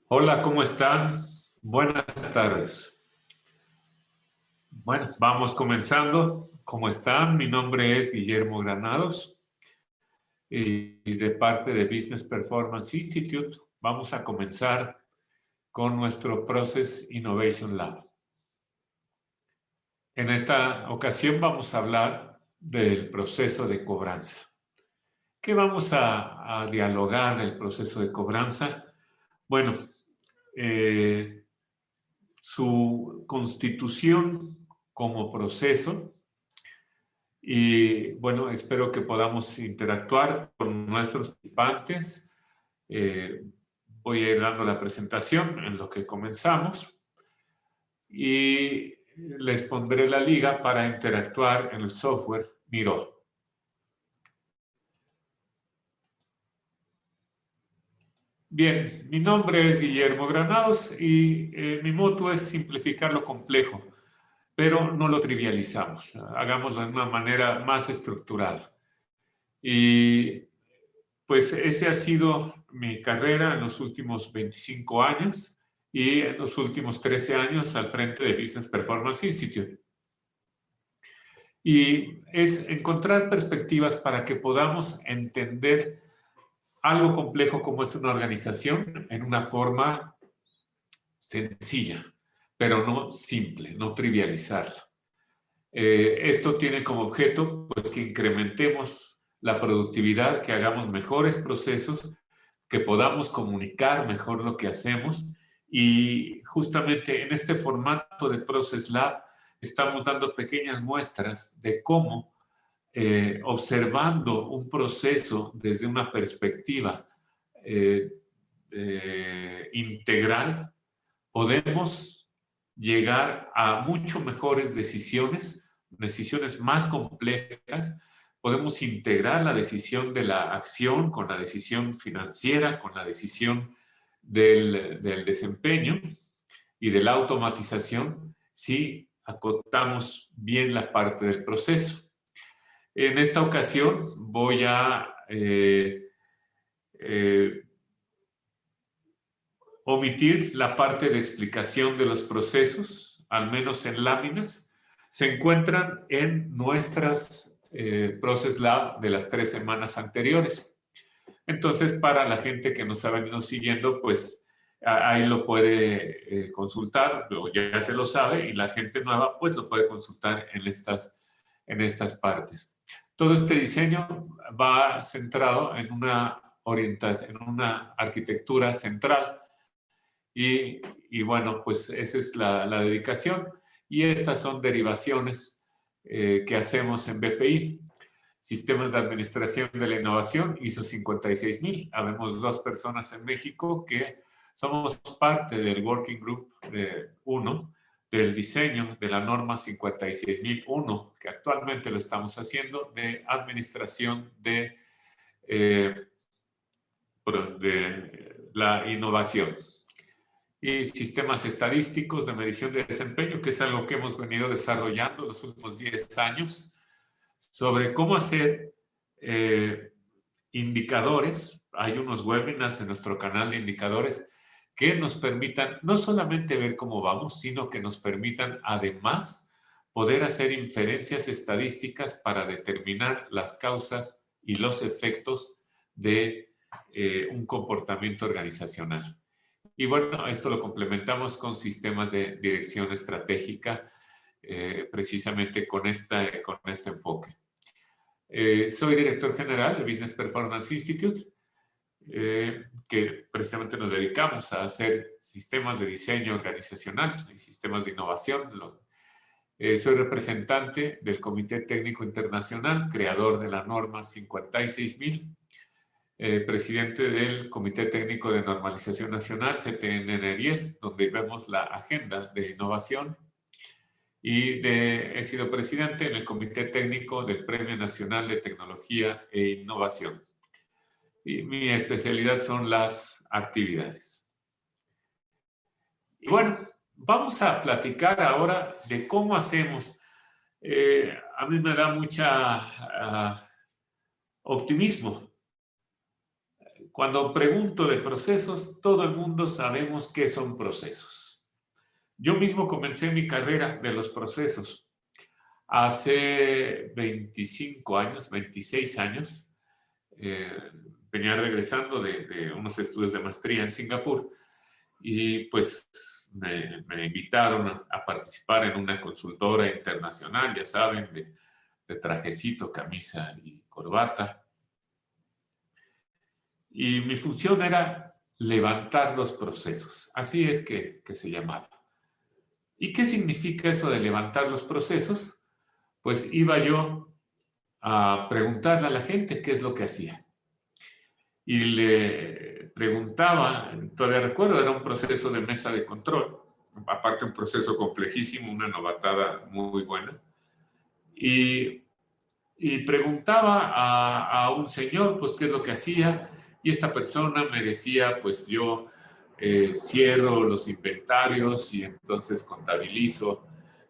Hola, ¿cómo están? Buenas tardes. Bueno, vamos comenzando. ¿Cómo están? Mi nombre es Guillermo Granados y de parte de Business Performance Institute vamos a comenzar con nuestro Process Innovation Lab. En esta ocasión vamos a hablar del proceso de cobranza. ¿Qué vamos a dialogar del proceso de cobranza? Bueno, su constitución como proceso y bueno, espero que podamos interactuar con nuestros participantes. Eh, Voy a ir dando la presentación en lo que comenzamos y les pondré la liga para interactuar en el software Miro. Bien, mi nombre es Guillermo Granados y mi moto es simplificar lo complejo, pero no lo trivializamos, hagámoslo de una manera más estructurada. Y pues ese ha sido mi carrera en los últimos 25 años y en los últimos 13 años al frente de Business Performance Institute. Y es encontrar perspectivas para que podamos entender algo complejo como es una organización en una forma sencilla, pero no simple, no trivializarla. Esto tiene como objeto pues, que incrementemos la productividad, que hagamos mejores procesos, que podamos comunicar mejor lo que hacemos y justamente en este formato de Process Lab estamos dando pequeñas muestras de cómo observando un proceso desde una perspectiva eh, integral podemos llegar a mucho mejores decisiones, decisiones más complejas. Podemos integrar la decisión de la acción con la decisión financiera, con la decisión del desempeño y de la automatización si acotamos bien la parte del proceso. En esta ocasión voy a omitir la parte de explicación de los procesos, al menos en láminas, se encuentran en nuestras Process Lab de las 3 semanas anteriores. Entonces, para la gente que nos ha venido siguiendo, pues ahí lo puede consultar, o ya se lo sabe, y la gente nueva, pues lo puede consultar en estas partes. Todo este diseño va centrado en una orientación, en una arquitectura central, y bueno, pues esa es la dedicación. Y estas son derivaciones que hacemos en BPI. Sistemas de Administración de la Innovación, ISO 56000. Habemos 2 personas en México que somos parte del Working Group 1 del diseño de la norma 56001, que actualmente lo estamos haciendo, de administración de la innovación. Y sistemas estadísticos de medición de desempeño, que es algo que hemos venido desarrollando los últimos 10 años, sobre cómo hacer indicadores. Hay unos webinars en nuestro canal de indicadores que nos permitan no solamente ver cómo vamos, sino que nos permitan además poder hacer inferencias estadísticas para determinar las causas y los efectos de un comportamiento organizacional. Y bueno, esto lo complementamos con sistemas de dirección estratégica, precisamente con este enfoque. Soy director general de Business Performance Institute, que precisamente nos dedicamos a hacer sistemas de diseño organizacional y sistemas de innovación. Soy representante del Comité Técnico Internacional, creador de la norma 56000, presidente del Comité Técnico de Normalización Nacional, CTNN10, donde vemos la agenda de innovación, y he sido presidente en el Comité Técnico del Premio Nacional de Tecnología e Innovación. Y mi especialidad son las actividades. Y bueno, vamos a platicar ahora de cómo hacemos. A mí me da mucha optimismo cuando pregunto de procesos, todo el mundo sabemos qué son procesos. Yo mismo comencé mi carrera de los procesos hace 25 años, 26 años. Eh, Venía regresando de unos estudios de maestría en Singapur y pues me invitaron a participar en una consultora internacional, ya saben, de trajecito, camisa y corbata. Y mi función era levantar los procesos. Así es que se llamaba. ¿Y qué significa eso de levantar los procesos? Pues iba yo a preguntarle a la gente qué es lo que hacía. Y le preguntaba, todavía recuerdo, era un proceso de mesa de control, aparte un proceso complejísimo, una novatada muy buena. Y preguntaba a un señor, pues, qué es lo que hacía, y esta persona me decía, pues, yo cierro los inventarios y entonces contabilizo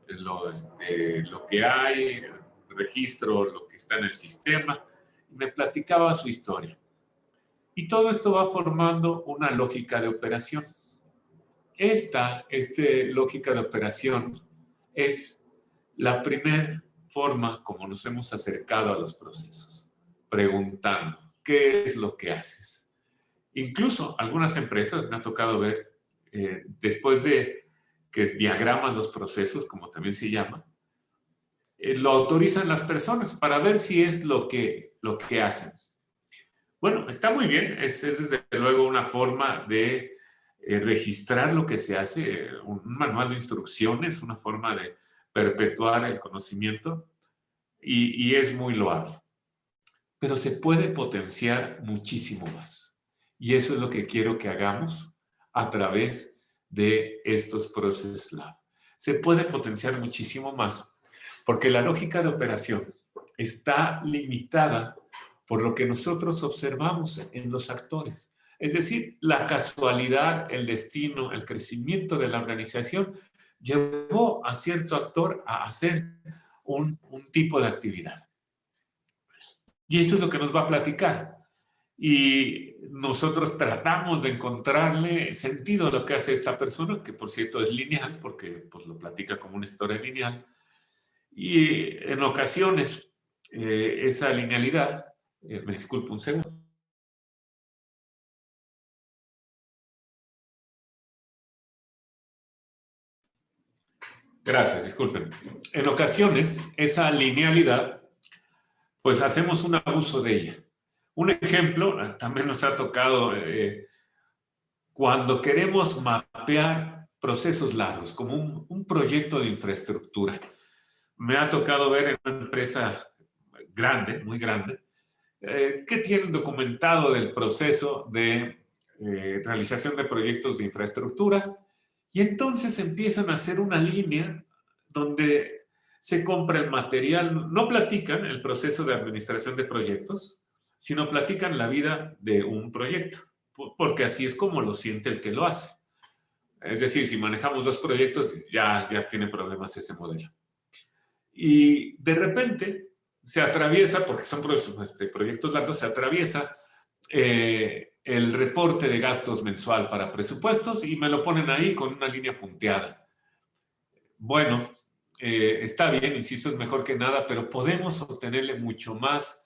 lo que hay, registro lo que está en el sistema, y me platicaba su historia. Y todo esto va formando una lógica de operación. Esta lógica de operación es la primera forma como nos hemos acercado a los procesos, preguntando, ¿qué es lo que haces? Incluso algunas empresas me ha tocado ver, después de que diagraman los procesos, como también se llama, lo autorizan las personas para ver si es lo que hacen. Bueno, está muy bien, es desde luego una forma de registrar lo que se hace, un manual de instrucciones, una forma de perpetuar el conocimiento y es muy loable. Pero se puede potenciar muchísimo más. Y eso es lo que quiero que hagamos a través de estos Process Lab. Se puede potenciar muchísimo más porque la lógica de operación está limitada por lo que nosotros observamos en los actores. Es decir, la casualidad, el destino, el crecimiento de la organización llevó a cierto actor a hacer un tipo de actividad. Y eso es lo que nos va a platicar. Y nosotros tratamos de encontrarle sentido a lo que hace esta persona, que por cierto es lineal, porque pues, lo platica como una historia lineal. Y en ocasiones esa linealidad, me disculpo un segundo. Gracias, disculpen. En ocasiones esa linealidad, pues hacemos un abuso de ella. Un ejemplo, también nos ha tocado cuando queremos mapear procesos largos, como un proyecto de infraestructura. Me ha tocado ver en una empresa grande, muy grande, que tienen documentado del proceso de realización de proyectos de infraestructura y entonces empiezan a hacer una línea donde se compra el material, no platican el proceso de administración de proyectos, sino platican la vida de un proyecto, porque así es como lo siente el que lo hace. Es decir, si manejamos dos proyectos, ya tiene problemas ese modelo. Y de repente se atraviesa, porque son proyectos largos, se atraviesa el reporte de gastos mensual para presupuestos y me lo ponen ahí con una línea punteada. Bueno, está bien, insisto, es mejor que nada, pero podemos obtenerle mucho más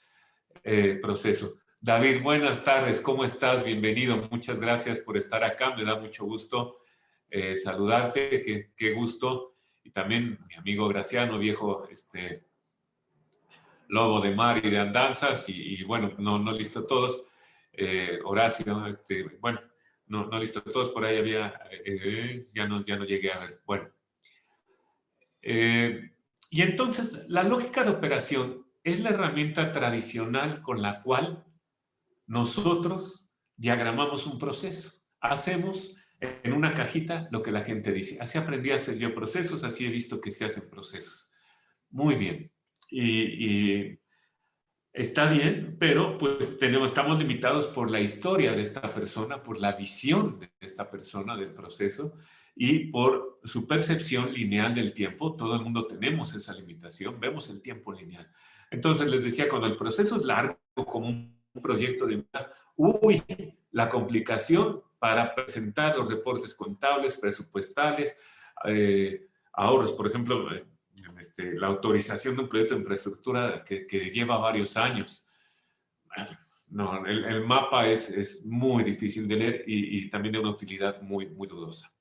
proceso. David, buenas tardes, ¿cómo estás? Bienvenido, muchas gracias por estar acá, me da mucho gusto saludarte, qué gusto. Y también mi amigo Graciano, viejo lobo de mar y de andanzas, y bueno, no listo todos. Horacio, bueno, no listo todos, por ahí había, ya no llegué a ver. Bueno, y entonces la lógica de operación es la herramienta tradicional con la cual nosotros diagramamos un proceso. Hacemos en una cajita lo que la gente dice. Así aprendí a hacer yo procesos, así he visto que se hacen procesos. Muy bien. Y está bien, pero pues estamos limitados por la historia de esta persona, por la visión de esta persona del proceso y por su percepción lineal del tiempo. Todo el mundo tenemos esa limitación, vemos el tiempo lineal. Entonces les decía, cuando el proceso es largo, como un proyecto de vida, Uy, la complicación para presentar los reportes contables, presupuestales, ahorros, por ejemplo, la autorización de un proyecto de infraestructura que lleva varios años. No, el mapa es muy difícil de leer y también de una utilidad muy, muy dudosa.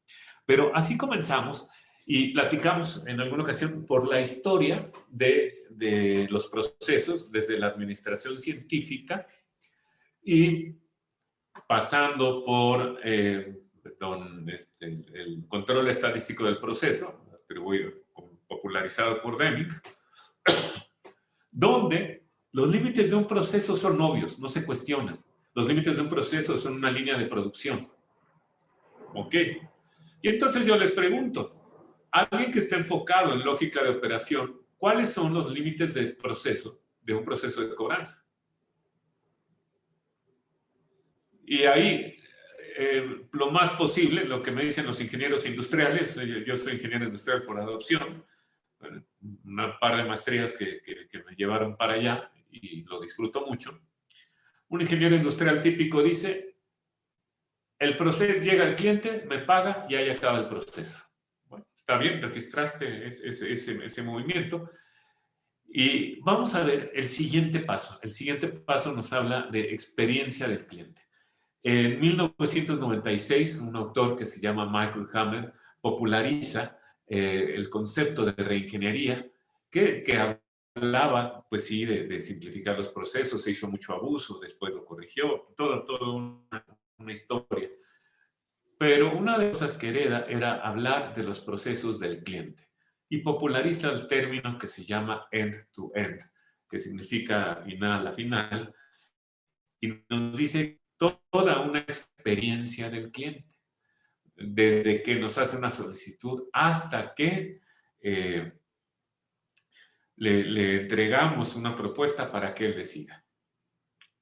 Pero así comenzamos y platicamos en alguna ocasión por la historia de los procesos desde la administración científica y pasando por el control estadístico del proceso, atribuido, popularizado por Deming, donde los límites de un proceso son obvios, no se cuestionan. Los límites de un proceso son una línea de producción. ¿Ok? Y entonces yo les pregunto, alguien que esté enfocado en lógica de operación, ¿cuáles son los límites de proceso, de un proceso de cobranza? Y ahí, lo más posible, lo que me dicen los ingenieros industriales, yo soy ingeniero industrial por adopción, una par de maestrías que me llevaron para allá y lo disfruto mucho. Un ingeniero industrial típico dice, el proceso llega al cliente, me paga y ahí acaba el proceso. Bueno, está bien, registraste ese movimiento. Y vamos a ver el siguiente paso. El siguiente paso nos habla de experiencia del cliente. En 1996, un autor que se llama Michael Hammer populariza el concepto de reingeniería que hablaba, pues sí, de simplificar los procesos, se hizo mucho abuso, después lo corrigió, todo una historia. Pero una de las cosas que hereda era hablar de los procesos del cliente y populariza el término que se llama end-to-end, que significa final a final, y nos dice toda una experiencia del cliente, desde que nos hace una solicitud hasta que le entregamos una propuesta para que él decida.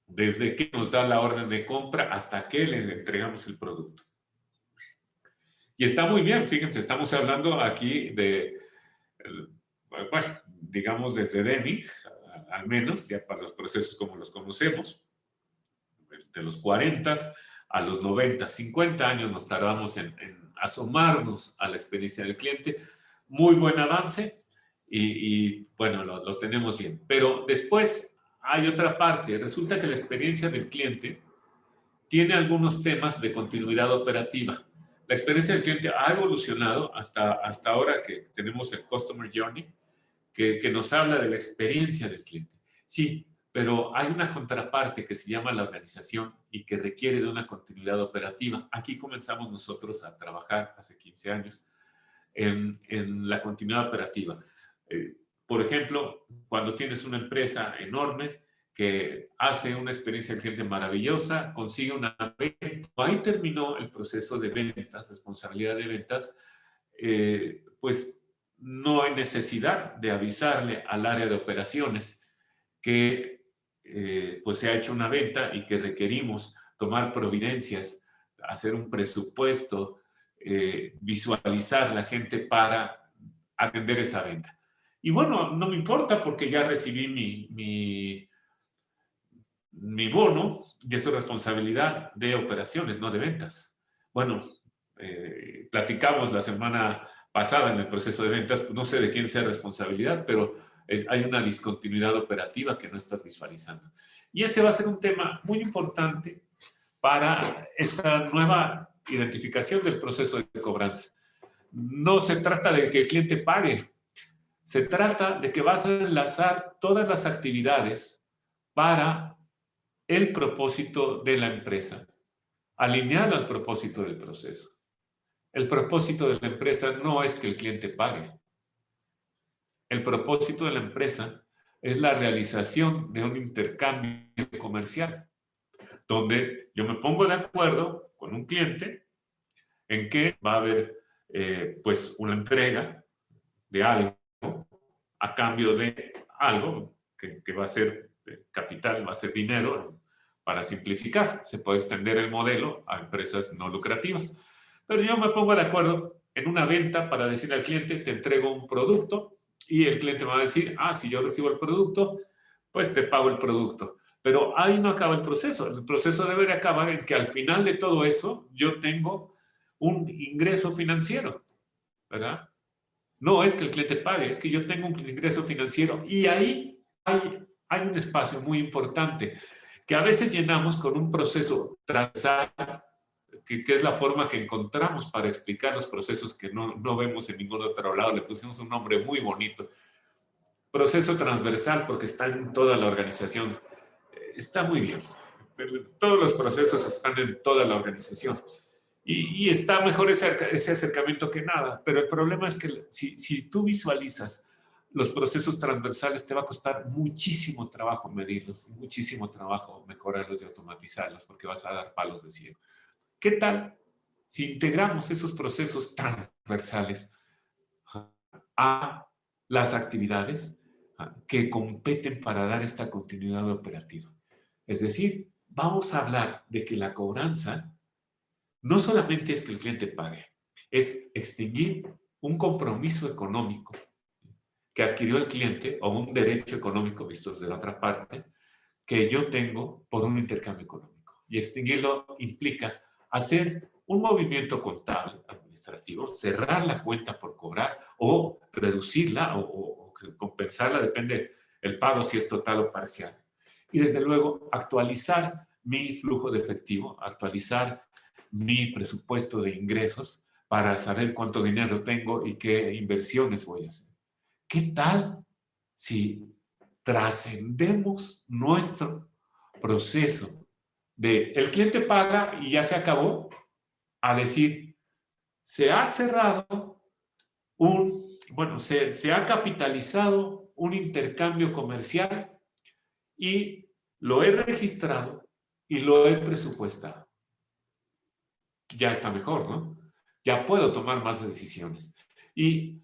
Desde que nos da la orden de compra hasta que le entregamos el producto. Y está muy bien, fíjense, estamos hablando aquí de, bueno, digamos desde Deming, al menos, ya para los procesos como los conocemos, de los 40 a los 90, 50 años nos tardamos en asomarnos a la experiencia del cliente. Muy buen avance y bueno, lo tenemos bien. Pero después hay otra parte. Resulta que la experiencia del cliente tiene algunos temas de continuidad operativa. La experiencia del cliente ha evolucionado hasta ahora que tenemos el Customer Journey, que nos habla de la experiencia del cliente. Sí, pero hay una contraparte que se llama la organización y que requiere de una continuidad operativa. Aquí comenzamos nosotros a trabajar hace 15 años en la continuidad operativa. Por ejemplo, cuando tienes una empresa enorme que hace una experiencia del cliente maravillosa, consigue una venta, ahí terminó el proceso de ventas, responsabilidad de ventas, pues no hay necesidad de avisarle al área de operaciones que pues se ha hecho una venta y que requerimos tomar providencias, hacer un presupuesto, visualizar la gente para atender esa venta. Y bueno, no me importa porque ya recibí mi bono y es responsabilidad de operaciones, no de ventas. Bueno, platicamos la semana pasada en el proceso de ventas, pues no sé de quién sea responsabilidad, pero hay una discontinuidad operativa que no estás visualizando. Y ese va a ser un tema muy importante para esta nueva identificación del proceso de cobranza. No se trata de que el cliente pague, se trata de que vas a enlazar todas las actividades para el propósito de la empresa, alineado al propósito del proceso. El propósito de la empresa no es que el cliente pague. El propósito de la empresa es la realización de un intercambio comercial, donde yo me pongo de acuerdo con un cliente en que va a haber pues una entrega de algo a cambio de algo que va a ser capital, va a ser dinero, para simplificar. Se puede extender el modelo a empresas no lucrativas. Pero yo me pongo de acuerdo en una venta para decirle al cliente, te entrego un producto y el cliente me va a decir, si yo recibo el producto, pues te pago el producto. Pero ahí no acaba el proceso. El proceso debe de acabar en que al final de todo eso yo tengo un ingreso financiero, ¿verdad? No es que el cliente pague, es que yo tengo un ingreso financiero y ahí hay un espacio muy importante que a veces llenamos con un proceso transversal, que es la forma que encontramos para explicar los procesos que no vemos en ningún otro lado. Le pusimos un nombre muy bonito. Proceso transversal porque está en toda la organización. Está muy bien. Todos los procesos están en toda la organización. Y está mejor ese acercamiento que nada. Pero el problema es que si tú visualizas los procesos transversales, te va a costar muchísimo trabajo medirlos, muchísimo trabajo mejorarlos y automatizarlos, porque vas a dar palos de ciego. ¿Qué tal si integramos esos procesos transversales a las actividades que competen para dar esta continuidad operativa? Es decir, vamos a hablar de que la cobranza no solamente es que el cliente pague, es extinguir un compromiso económico que adquirió el cliente o un derecho económico visto desde la otra parte que yo tengo por un intercambio económico. Y extinguirlo implica hacer un movimiento contable administrativo, cerrar la cuenta por cobrar o reducirla o compensarla, depende el pago si es total o parcial. Y desde luego actualizar mi flujo de efectivo, actualizar mi presupuesto de ingresos para saber cuánto dinero tengo y qué inversiones voy a hacer. ¿Qué tal si trascendemos nuestro proceso de el cliente paga y ya se acabó a decir, se ha cerrado se ha capitalizado un intercambio comercial y lo he registrado y lo he presupuestado? Ya está mejor, ¿no? Ya puedo tomar más decisiones. Y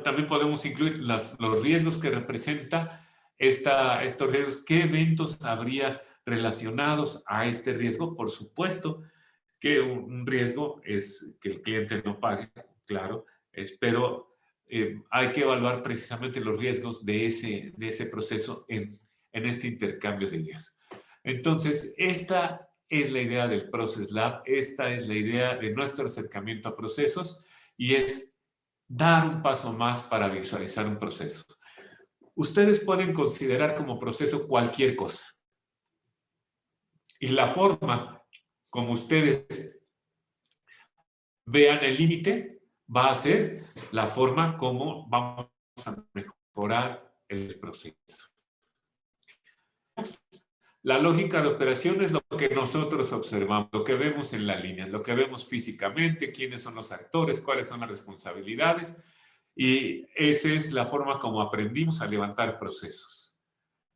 también podemos incluir los riesgos que representa estos riesgos. ¿Qué eventos habría relacionados a este riesgo? Por supuesto que un riesgo es que el cliente no pague, claro, pero hay que evaluar precisamente los riesgos de ese proceso en este intercambio de ideas. Entonces, esta es la idea del Process Lab, esta es la idea de nuestro acercamiento a procesos y es dar un paso más para visualizar un proceso. Ustedes pueden considerar como proceso cualquier cosa. Y la forma como ustedes vean el límite va a ser la forma como vamos a mejorar el proceso. La lógica de operación es lo que nosotros observamos, lo que vemos en la línea, lo que vemos físicamente, quiénes son los actores, cuáles son las responsabilidades. Y esa es la forma como aprendimos a levantar procesos.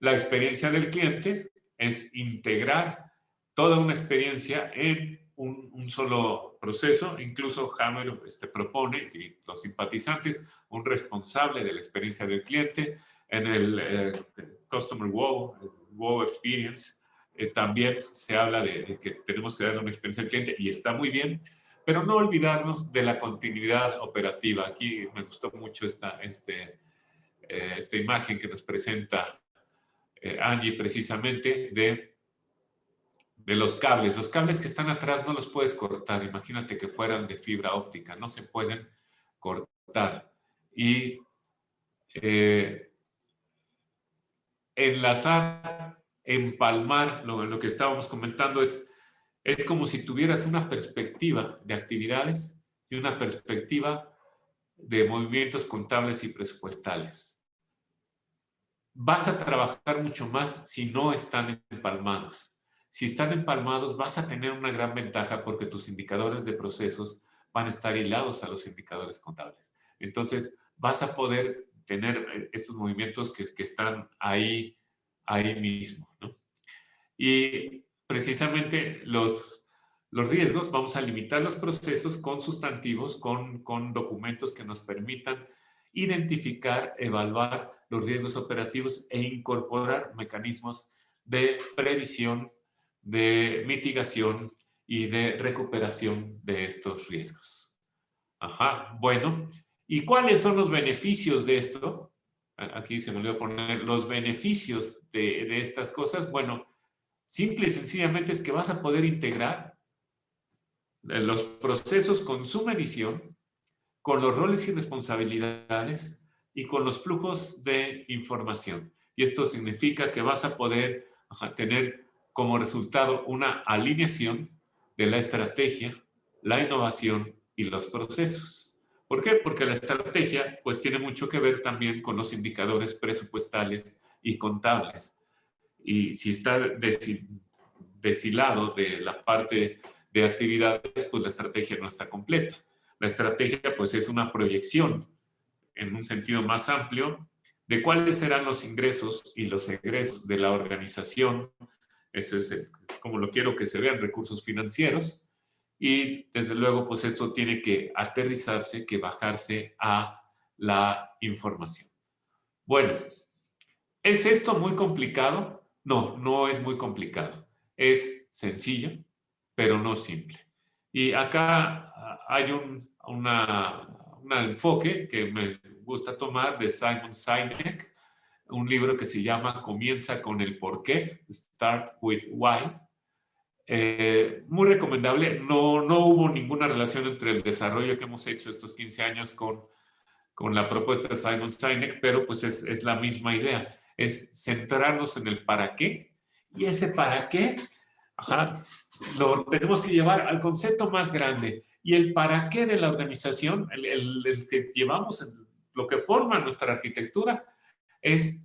La experiencia del cliente es integrar toda una experiencia en un solo proceso. Incluso Hammer propone, y los simpatizantes, un responsable de la experiencia del cliente. En el Customer Wow Experience también se habla de que tenemos que darle una experiencia al cliente y está muy bien, pero no olvidarnos de la continuidad operativa. Aquí me gustó mucho esta imagen que nos presenta Angie precisamente de los cables. Los cables que están atrás no los puedes cortar. Imagínate que fueran de fibra óptica, no se pueden cortar. Y enlazar, empalmar, lo que estábamos comentando es como si tuvieras una perspectiva de actividades y una perspectiva de movimientos contables y presupuestales. Vas a trabajar mucho más si no están empalmados. Si están empalmados, vas a tener una gran ventaja porque tus indicadores de procesos van a estar hilados a los indicadores contables. Entonces, vas a poder tener estos movimientos que están ahí mismo, ¿no? Y precisamente los riesgos, vamos a limitar los procesos con sustantivos, con documentos que nos permitan identificar, evaluar los riesgos operativos e incorporar mecanismos de previsión, de mitigación y de recuperación de estos riesgos. Ajá, bueno. ¿Y cuáles son los beneficios de esto? aquí se me olvidó poner los beneficios de estas cosas. Bueno, simple y sencillamente es que vas a poder integrar los procesos con su medición, con los roles y responsabilidades y con los flujos de información. Y esto significa que vas a poder tener como resultado una alineación de la estrategia, la innovación y los procesos. ¿Por qué? Porque la estrategia pues tiene mucho que ver también con los indicadores presupuestales y contables. Y si está deshilado de la parte de actividades, pues la estrategia no está completa. La estrategia pues es una proyección en un sentido más amplio de cuáles serán los ingresos y los egresos de la organización. Eso es como lo quiero que se vean, recursos financieros. Y desde luego, pues esto tiene que aterrizarse, que bajarse a la información. Bueno, ¿es esto muy complicado? No, no es muy complicado. Es sencillo, pero no simple. Y acá hay un enfoque que me gusta tomar de Simon Sinek, un libro que se llama Comienza con el por qué, Start with Why. Muy recomendable. No hubo ninguna relación entre el desarrollo que hemos hecho estos 15 años con la propuesta de Simon Sinek, pero pues es la misma idea. Es centrarnos en el para qué, y ese para qué lo tenemos que llevar al concepto más grande. Y el para qué de la organización, el que llevamos, lo que forma nuestra arquitectura, es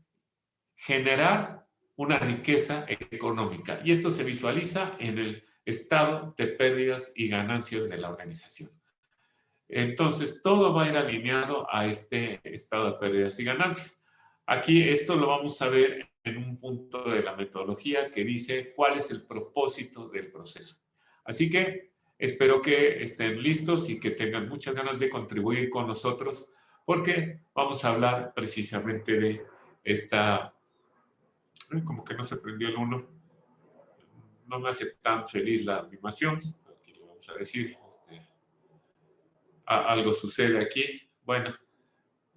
generar una riqueza económica. Y esto se visualiza en el estado de pérdidas y ganancias de la organización. Entonces, todo va a ir alineado a este estado de pérdidas y ganancias. Aquí esto lo vamos a ver en un punto de la metodología que dice cuál es el propósito del proceso. Así que espero que estén listos y que tengan muchas ganas de contribuir con nosotros porque vamos a hablar precisamente de esta... Como que no se prendió el uno. No me hace tan feliz la animación. Aquí lo vamos a decir. Algo sucede aquí. Bueno,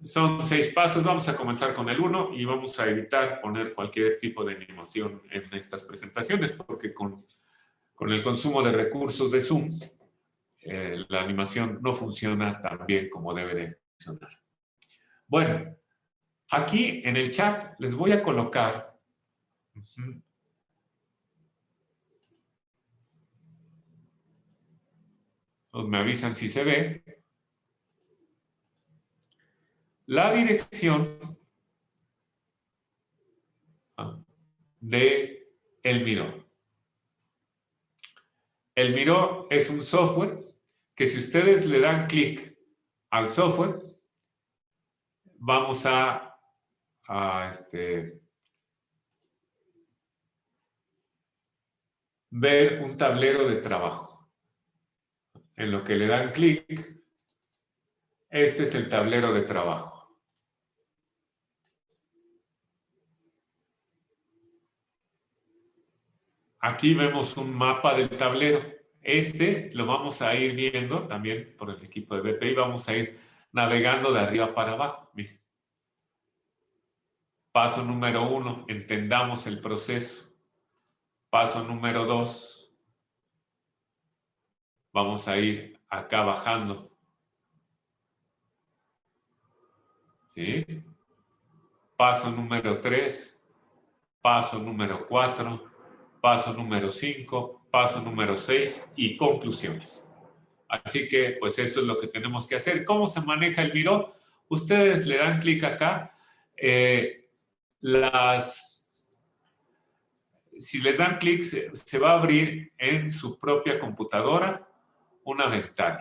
son 6 pasos. Vamos a comenzar con el 1 y vamos a evitar poner cualquier tipo de animación en estas presentaciones porque con el consumo de recursos de Zoom, la animación no funciona tan bien como debe de funcionar. Bueno, aquí en el chat les voy a colocar me avisan si se ve la dirección de El Miró. El Miró es un software que si ustedes le dan clic al software, vamos a ver un tablero de trabajo. En lo que le dan clic, este es el tablero de trabajo. Aquí vemos un mapa del tablero. Lo vamos a ir viendo también por el equipo de BPI. Vamos a ir navegando de arriba para abajo. Miren. Paso número 1, entendamos el proceso. Paso número 2, vamos a ir acá bajando. ¿Sí? Paso número 3, paso número 4, paso número 5, paso número 6 y conclusiones. Así que, pues esto es lo que tenemos que hacer. ¿Cómo se maneja el Miró? Ustedes le dan clic acá. Si les dan clic, se va a abrir en su propia computadora una ventana.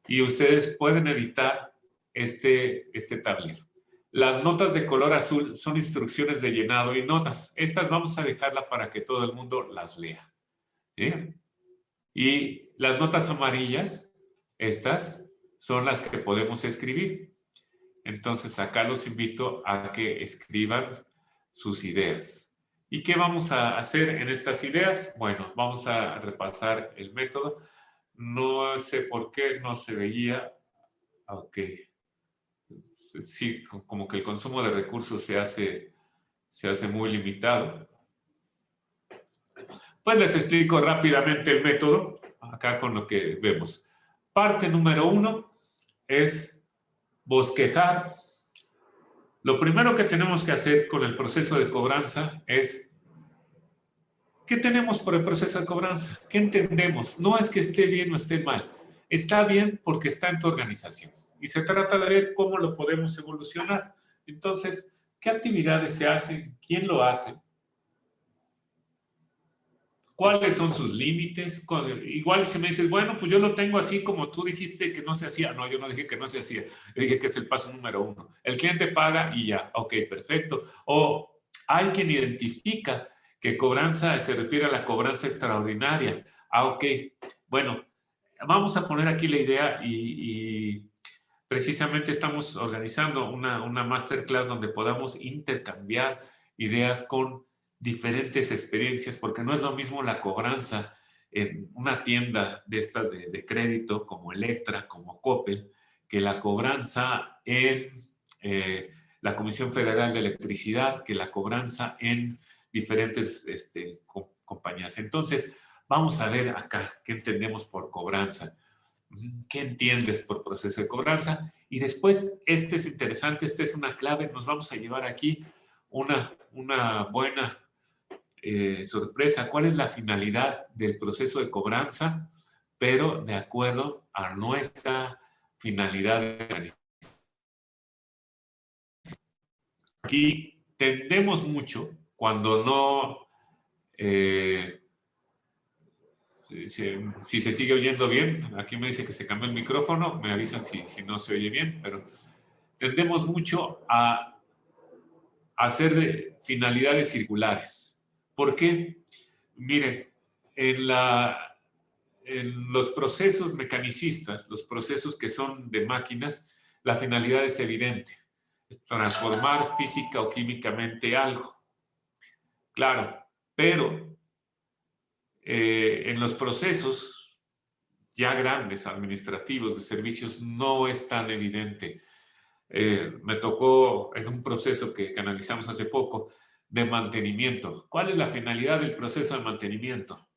Y ustedes pueden editar este tablero. Las notas de color azul son instrucciones de llenado y notas. Estas vamos a dejarlas para que todo el mundo las lea. ¿Sí? Y las notas amarillas, estas son las que podemos escribir. Entonces acá los invito a que escriban sus ideas. ¿Y qué vamos a hacer en estas ideas? Bueno, vamos a repasar el método. No sé por qué no se veía. Ok. sí, como que el consumo de recursos se hace muy limitado. Pues les explico rápidamente el método, acá con lo que vemos. Parte número 1 es bosquejar. Lo primero que tenemos que hacer con el proceso de cobranza es, ¿qué tenemos por el proceso de cobranza? ¿Qué entendemos? No es que esté bien o esté mal. Está bien porque está en tu organización. Y se trata de ver cómo lo podemos evolucionar. Entonces, ¿qué actividades se hacen? ¿Quién lo hace? ¿Cuáles son sus límites? Igual si me dices, bueno, pues yo lo tengo así como tú dijiste que no se hacía. No, yo no dije que no se hacía. Yo dije que es el paso número 1. El cliente paga y ya. Ok, perfecto. O hay quien identifica que cobranza se refiere a la cobranza extraordinaria. Ah, ok. Bueno, vamos a poner aquí la idea y precisamente estamos organizando una masterclass donde podamos intercambiar ideas con diferentes experiencias, porque no es lo mismo la cobranza en una tienda de estas de crédito como Electra, como Coppel, que la cobranza en la Comisión Federal de Electricidad, que la cobranza en diferentes compañías. Entonces, vamos a ver acá qué entendemos por cobranza. ¿Qué entiendes por proceso de cobranza? Y después, este es interesante, esta es una clave, nos vamos a llevar aquí una buena sorpresa. ¿Cuál es la finalidad del proceso de cobranza? Pero de acuerdo a nuestra finalidad. Aquí tendemos mucho cuando no... si se sigue oyendo bien, aquí me dice que se cambió el micrófono, me avisan si no se oye bien, pero tendemos mucho a hacer finalidades circulares. ¿Por qué? Miren, en, en los procesos mecanicistas, los procesos que son de máquinas, la finalidad es evidente, transformar física o químicamente algo. Claro, pero en los procesos ya grandes, administrativos, de servicios, no es tan evidente. Me tocó en un proceso que analizamos hace poco de mantenimiento. ¿Cuál es la finalidad del proceso de mantenimiento?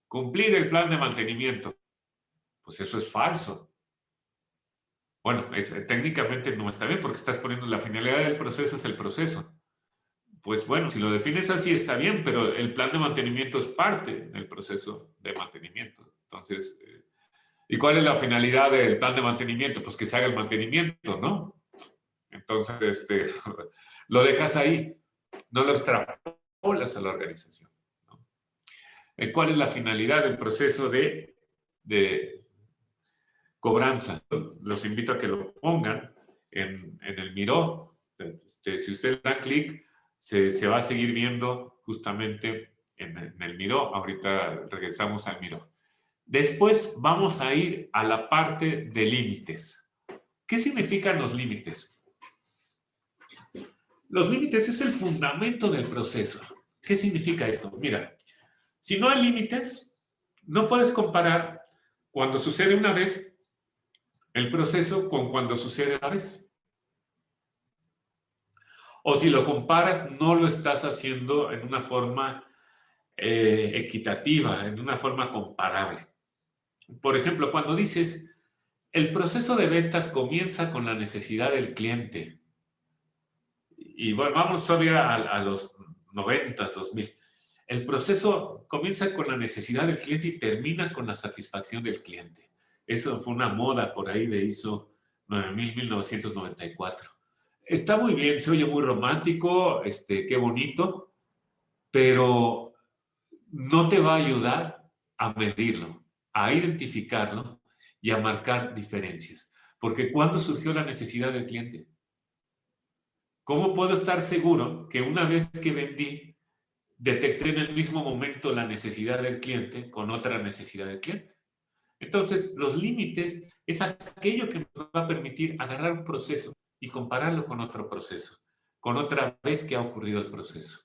Cumplir el plan de mantenimiento. Pues eso es falso. Bueno, técnicamente no está bien porque estás poniendo la finalidad del proceso es el proceso. Pues bueno, si lo defines así está bien, pero el plan de mantenimiento es parte del proceso de mantenimiento. Entonces, ¿y cuál es la finalidad del plan de mantenimiento? Pues que se haga el mantenimiento, ¿no? Entonces, lo dejas ahí, no lo extrapolas a la organización, ¿no? ¿Cuál es la finalidad del proceso de cobranza? Los invito a que lo pongan en el Miro. Si usted da clic, se va a seguir viendo justamente en el Miro. Ahorita regresamos al Miro. Después vamos a ir a la parte de límites. ¿Qué significan los límites? Los límites es el fundamento del proceso. ¿Qué significa esto? Mira, si no hay límites, no puedes comparar cuando sucede una vez el proceso con cuando sucede una vez. O si lo comparas, no lo estás haciendo en una forma equitativa, en una forma comparable. Por ejemplo, cuando dices, el proceso de ventas comienza con la necesidad del cliente. Y bueno, vamos todavía a los 90, 2000. El proceso comienza con la necesidad del cliente y termina con la satisfacción del cliente. Eso fue una moda por ahí de ISO 9000, 1994. Está muy bien, se oye muy romántico, qué bonito, pero no te va a ayudar a medirlo, a identificarlo y a marcar diferencias. Porque ¿cuándo surgió la necesidad del cliente? ¿Cómo puedo estar seguro que una vez que vendí, detecté en el mismo momento la necesidad del cliente con otra necesidad del cliente? Entonces, los límites es aquello que nos va a permitir agarrar un proceso y compararlo con otro proceso, con otra vez que ha ocurrido el proceso.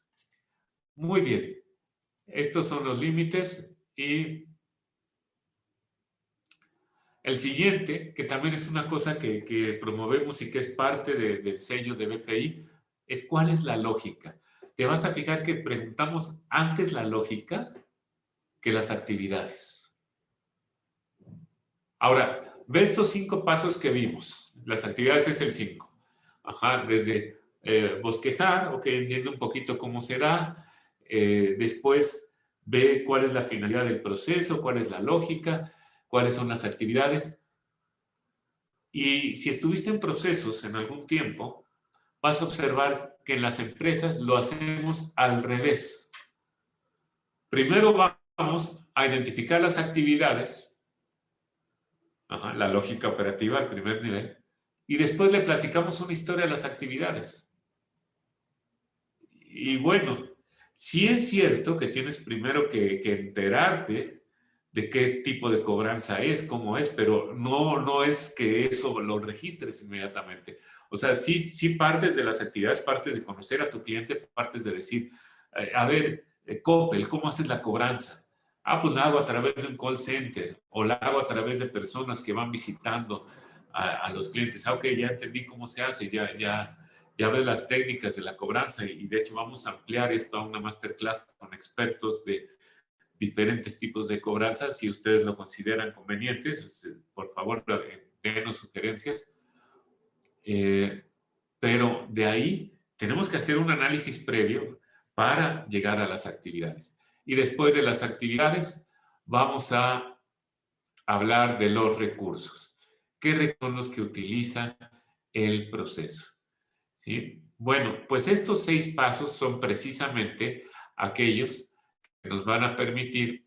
Muy bien, estos son los límites y El siguiente, que también es una cosa que promovemos y que es parte del sello de BPI, es cuál es la lógica. Te vas a fijar que preguntamos antes la lógica que las actividades. Ahora, ve estos 5 pasos que vimos. Las actividades es el 5. Ajá, desde bosquejar, ok, entiende un poquito cómo será. Después ve cuál es la finalidad del proceso, cuál es la lógica, cuáles son las actividades. Y si estuviste en procesos en algún tiempo, vas a observar que en las empresas lo hacemos al revés. Primero vamos a identificar las actividades, la lógica operativa al primer nivel, y después le platicamos una historia de las actividades. Y bueno, sí es cierto que tienes primero que enterarte de qué tipo de cobranza es, cómo es, pero no es que eso lo registres inmediatamente. O sea, sí partes de las actividades, partes de conocer a tu cliente, partes de decir, a ver, Coppel, ¿cómo haces la cobranza? Ah, pues la hago a través de un call center o la hago a través de personas que van visitando a los clientes. Ah, ok, ya entendí cómo se hace, ya ves las técnicas de la cobranza y de hecho vamos a ampliar esto a una masterclass con expertos de diferentes tipos de cobranzas. Si ustedes lo consideran convenientes, por favor, denos sugerencias. Pero de ahí tenemos que hacer un análisis previo para llegar a las actividades. Y después de las actividades vamos a hablar de los recursos. ¿Qué recursos son los que utiliza el proceso? ¿Sí? Bueno, pues estos 6 pasos son precisamente aquellos que nos van a permitir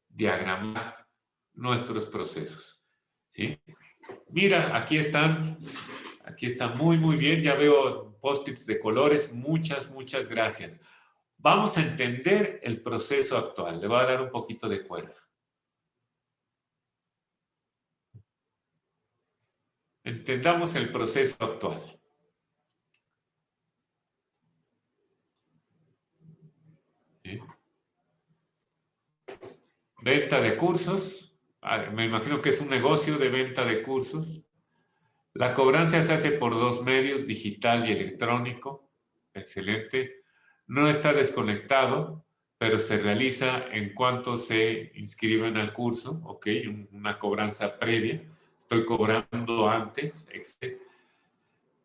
diagramar nuestros procesos. ¿Sí? Mira, aquí están muy bien, ya veo post-its de colores, muchas gracias. Vamos a entender el proceso actual, le voy a dar un poquito de cuerda. Entendamos el proceso actual. ¿Sí? Venta de cursos, me imagino que es un negocio de venta de cursos. La cobranza se hace por 2 medios, digital y electrónico. Excelente. No está desconectado, pero se realiza en cuanto se inscriben al curso. Ok, una cobranza previa. Estoy cobrando antes.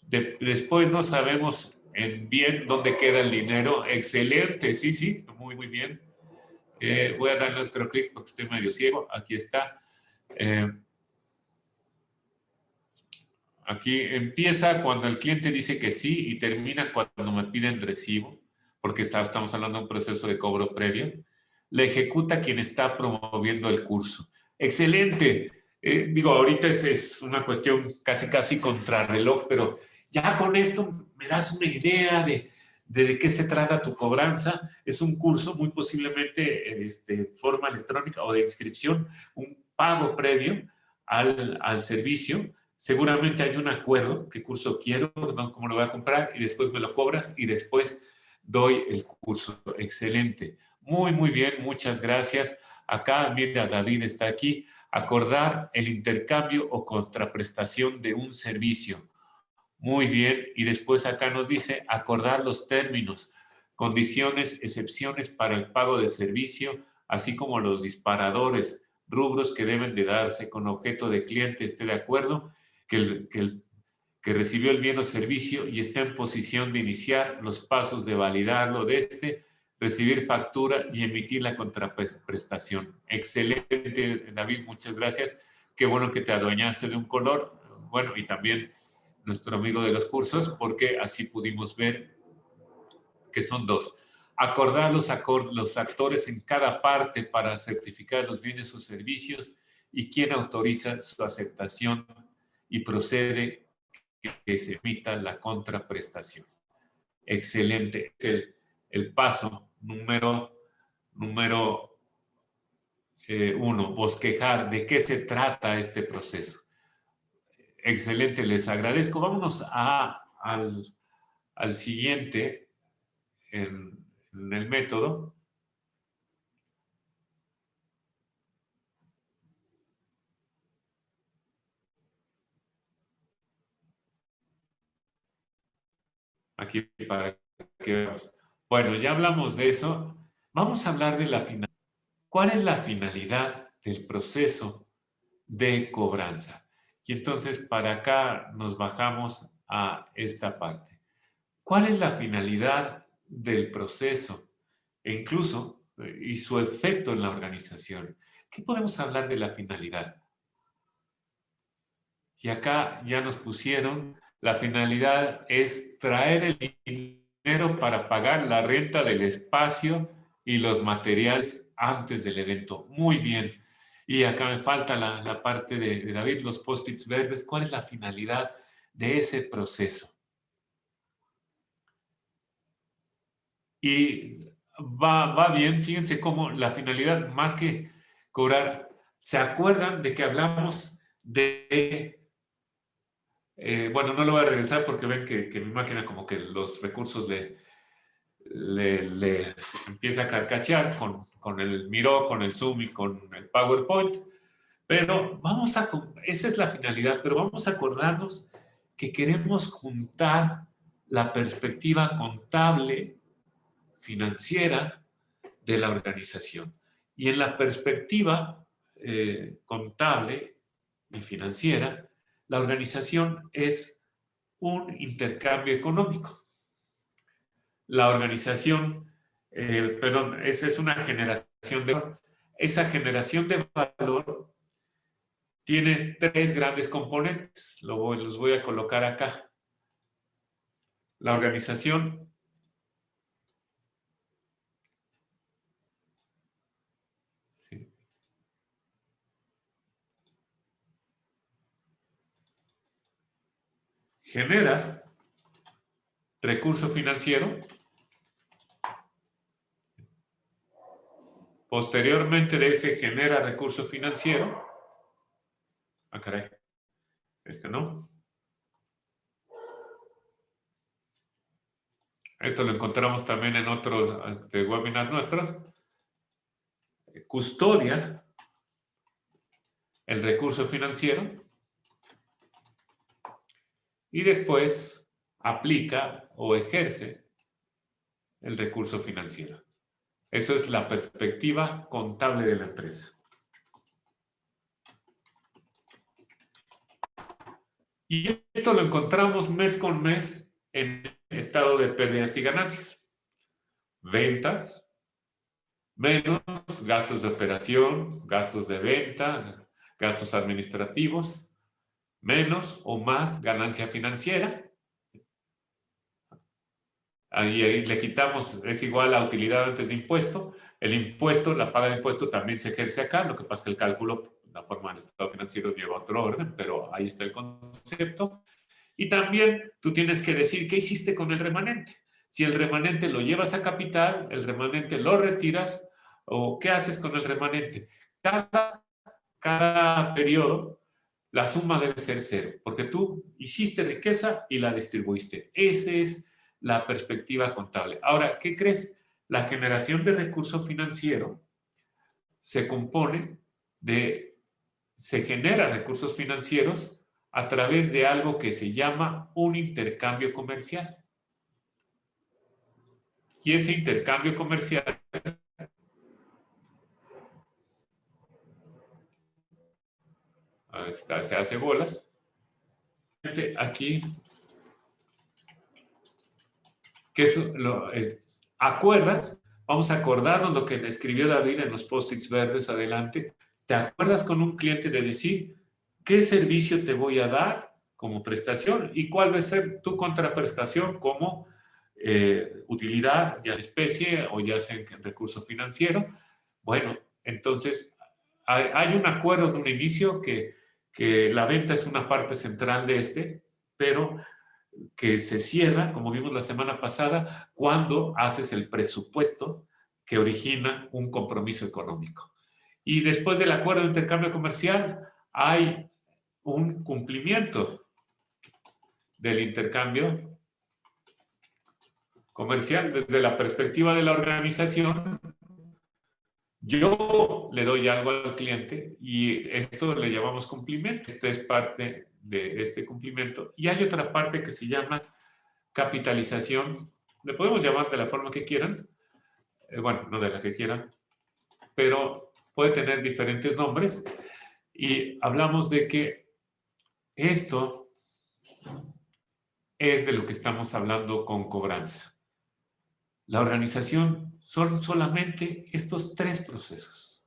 Después no sabemos bien dónde queda el dinero. Excelente, sí, muy bien. Voy a darle otro clic porque estoy medio ciego. Aquí está. Aquí empieza cuando el cliente dice que sí y termina cuando me piden recibo, porque estamos hablando de un proceso de cobro previo. La ejecuta quien está promoviendo el curso. Excelente. Digo, ahorita es una cuestión casi contrarreloj, pero ya con esto me das una idea de qué se trata tu cobranza. Es un curso, muy posiblemente forma electrónica o de inscripción, un pago previo al servicio. Seguramente hay un acuerdo, qué curso quiero, cómo lo voy a comprar, y después me lo cobras y después doy el curso. Excelente. Muy bien, muchas gracias. Acá, mira, David está aquí. Acordar el intercambio o contraprestación de un servicio. Muy bien. Y después acá nos dice acordar los términos, condiciones, excepciones para el pago de servicio, así como los disparadores, rubros que deben de darse con objeto de cliente esté de acuerdo que recibió el bien o servicio y está en posición de iniciar los pasos de validarlo recibir factura y emitir la contraprestación. Excelente, David, muchas gracias. Qué bueno que te adueñaste de un color. Bueno, y también nuestro amigo de los cursos, porque así pudimos ver que son 2. Acordar los actores en cada parte para certificar los bienes o servicios y quién autoriza su aceptación y procede que se emita la contraprestación. Excelente. Es el paso número 1, bosquejar de qué se trata este proceso. Excelente, les agradezco. Vámonos al siguiente en el método. Aquí para que veamos. Bueno, ya hablamos de eso. Vamos a hablar de la finalidad. ¿Cuál es la finalidad del proceso de cobranza? Y entonces para acá nos bajamos a esta parte. ¿Cuál es la finalidad del proceso e incluso y su efecto en la organización? ¿Qué podemos hablar de la finalidad? Y acá ya nos pusieron, la finalidad es traer el dinero para pagar la renta del espacio y los materiales antes del evento. Muy bien. Y acá me falta la parte de David, los post-its verdes. ¿Cuál es la finalidad de ese proceso? Y va bien, fíjense cómo la finalidad, más que cobrar, ¿se acuerdan de que hablamos de bueno, no lo voy a regresar porque ven que mi máquina como que los recursos le empieza a carcachear con el Miro, con el Zoom y con el PowerPoint. Pero esa es la finalidad, pero vamos a acordarnos que queremos juntar la perspectiva contable, financiera de la organización. Y en la perspectiva contable y financiera, la organización es un intercambio económico. La organización, perdón, esa es una generación de valor. Esa generación de valor tiene tres grandes componentes. Los voy a colocar acá. La organización sí, genera recurso financiero. Posteriormente de ese genera recurso financiero. Ah, caray. Este no. Esto lo encontramos también en otros webinars nuestros. Custodia el recurso financiero y después aplica o ejerce el recurso financiero. Eso es la perspectiva contable de la empresa. Y esto lo encontramos mes con mes en estado de pérdidas y ganancias. Ventas, menos gastos de operación, gastos de venta, gastos administrativos, menos o más ganancia financiera. Ahí le quitamos, es igual a utilidad antes de impuesto. El impuesto, la paga de impuesto también se ejerce acá, lo que pasa es que el cálculo, la forma del estado financiero lleva otro orden, pero ahí está el concepto. Y también tú tienes que decir qué hiciste con el remanente. Si el remanente lo llevas a capital, el remanente lo retiras, o qué haces con el remanente. Cada periodo, la suma debe ser cero, porque tú hiciste riqueza y la distribuiste. Esa es la perspectiva contable. Ahora, ¿qué crees? La generación de recurso financiero se compone se genera recursos financieros a través de algo que se llama un intercambio comercial. Y ese intercambio comercial se hace bolas. Aquí, que eso ¿acuerdas? Vamos a acordarnos lo que escribió David en los post-its verdes adelante. ¿Te acuerdas con un cliente de decir qué servicio te voy a dar como prestación y cuál va a ser tu contraprestación como utilidad, ya en especie o ya sea en recurso financiero? Bueno, entonces hay un acuerdo de un inicio que la venta es una parte central de pero que se cierra, como vimos la semana pasada, cuando haces el presupuesto que origina un compromiso económico. Y después del acuerdo de intercambio comercial, hay un cumplimiento del intercambio comercial desde la perspectiva de la organización. Yo le doy algo al cliente y esto le llamamos cumplimiento. Esta es parte de este cumplimiento. Y hay otra parte que se llama capitalización, le podemos llamar de la forma que quieran, bueno, no de la que quieran, pero puede tener diferentes nombres, y hablamos de que esto es de lo que estamos hablando con cobranza. La organización son solamente estos 3 procesos.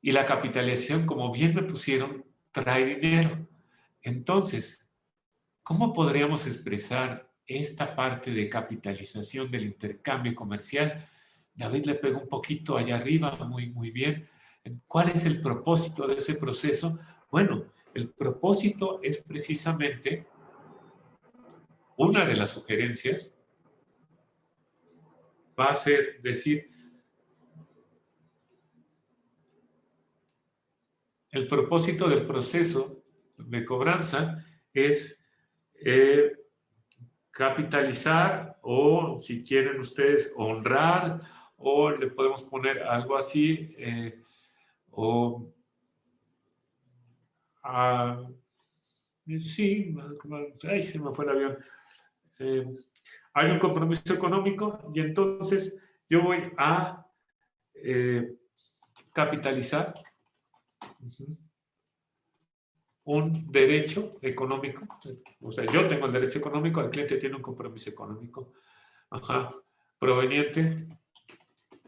Y la capitalización, como bien me pusieron, trae dinero. Entonces, ¿cómo podríamos expresar esta parte de capitalización del intercambio comercial? David le pegó un poquito allá arriba, muy bien. ¿Cuál es el propósito de ese proceso? Bueno, el propósito es precisamente una de las sugerencias va a ser decir, el propósito del proceso de cobranza es capitalizar o, si quieren ustedes, honrar, o le podemos poner algo así, o sí, ay, se me fue el avión. Hay un compromiso económico y entonces yo voy a capitalizar un derecho económico. O sea, yo tengo el derecho económico, el cliente tiene un compromiso económico, proveniente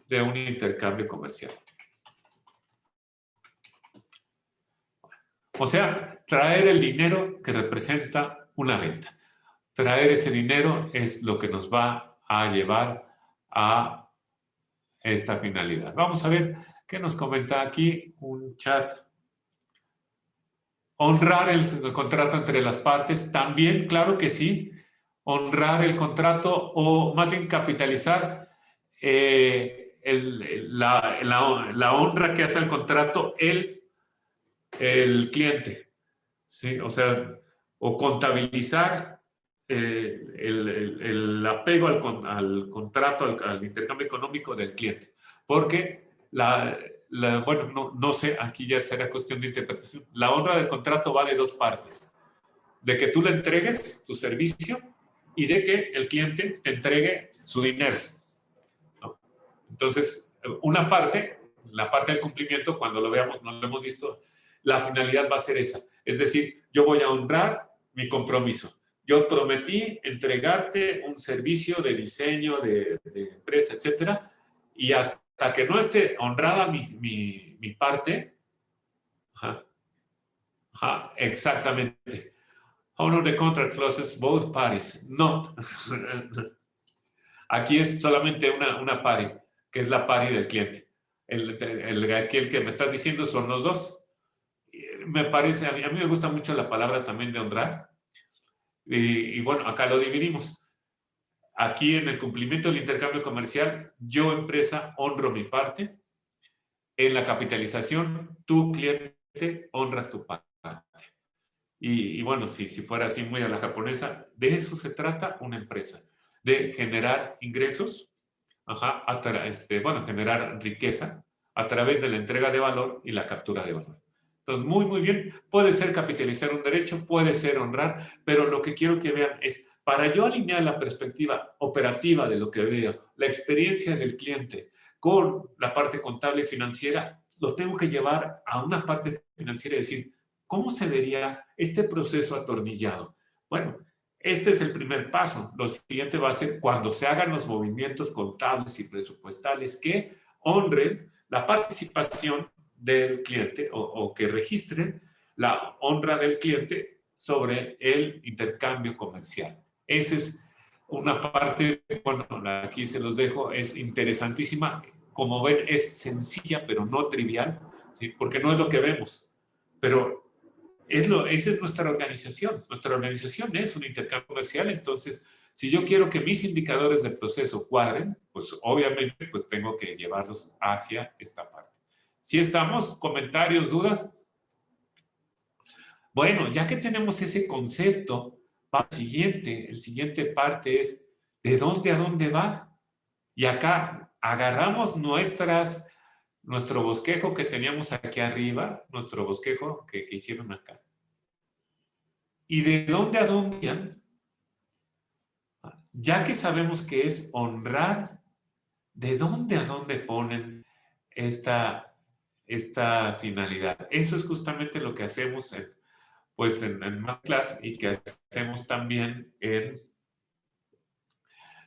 de un intercambio comercial. O sea, traer el dinero que representa una venta. Traer ese dinero es lo que nos va a llevar a esta finalidad. Vamos a ver qué nos comenta aquí un chat. Honrar el contrato entre las partes, también, claro que sí. Honrar el contrato o más bien capitalizar la honra que hace el contrato el cliente. ¿Sí? O sea, o contabilizar el apego al contrato, al intercambio económico del cliente. Porque bueno, no sé, aquí ya será cuestión de interpretación. La honra del contrato va de 2 partes. De que tú le entregues tu servicio y de que el cliente te entregue su dinero, ¿no? Entonces, una parte, la parte del cumplimiento, cuando lo veamos, no lo hemos visto, la finalidad va a ser esa. Es decir, yo voy a honrar mi compromiso. Yo prometí entregarte un servicio de diseño, de empresa, etcétera, y hasta que no esté honrada mi parte, exactamente. Honor the contract clauses both parties. No. Aquí es solamente una party, que es la party del cliente. Aquí el que me estás diciendo son los dos. Me parece, a mí me gusta mucho la palabra también de honrar. Y bueno, acá lo dividimos. Aquí en el cumplimiento del intercambio comercial, yo empresa honro mi parte. En la capitalización, tú cliente honras tu parte. Y bueno, si fuera así muy a la japonesa, de eso se trata una empresa, de generar ingresos, bueno, generar riqueza a través de la entrega de valor y la captura de valor. Entonces, muy bien, puede ser capitalizar un derecho, puede ser honrar, pero lo que quiero que vean es, para yo alinear la perspectiva operativa de lo que veo, la experiencia del cliente con la parte contable y financiera, lo tengo que llevar a una parte financiera y decir, ¿cómo se vería este proceso atornillado? Bueno, este es el primer paso. Lo siguiente va a ser cuando se hagan los movimientos contables y presupuestales que honren la participación del cliente o que registren la honra del cliente sobre el intercambio comercial. Esa es una parte, bueno, aquí se los dejo, es interesantísima. Como ven, es sencilla, pero no trivial, ¿sí? Porque no es lo que vemos. Pero esa es nuestra organización. Nuestra organización es un intercambio comercial, entonces, si yo quiero que mis indicadores de proceso cuadren, pues obviamente pues, tengo que llevarlos hacia esta parte. ¿Sí estamos? ¿Comentarios, dudas? Bueno, ya que tenemos ese concepto, va el siguiente parte es, ¿de dónde a dónde va? Y acá agarramos nuestro bosquejo que teníamos aquí arriba, nuestro bosquejo que hicieron acá. ¿Y de dónde a dónde? ya que sabemos que es honrar, ¿de dónde a dónde ponen esta finalidad? Eso es justamente lo que hacemos en Masterclass y que hacemos también en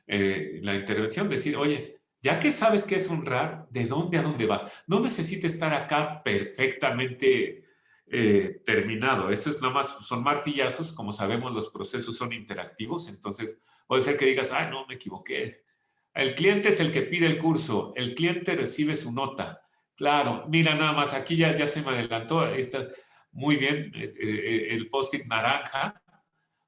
la intervención. Decir, oye, ya que sabes qué es honrar, ¿de dónde a dónde va? No necesita estar acá perfectamente terminado. Eso es nada más, son martillazos. Como sabemos, los procesos son interactivos. Entonces, puede ser que digas, ay, no, me equivoqué. El cliente es el que pide el curso. El cliente recibe su nota. Claro, mira nada más, aquí ya se me adelantó. Ahí está muy bien el post-it naranja.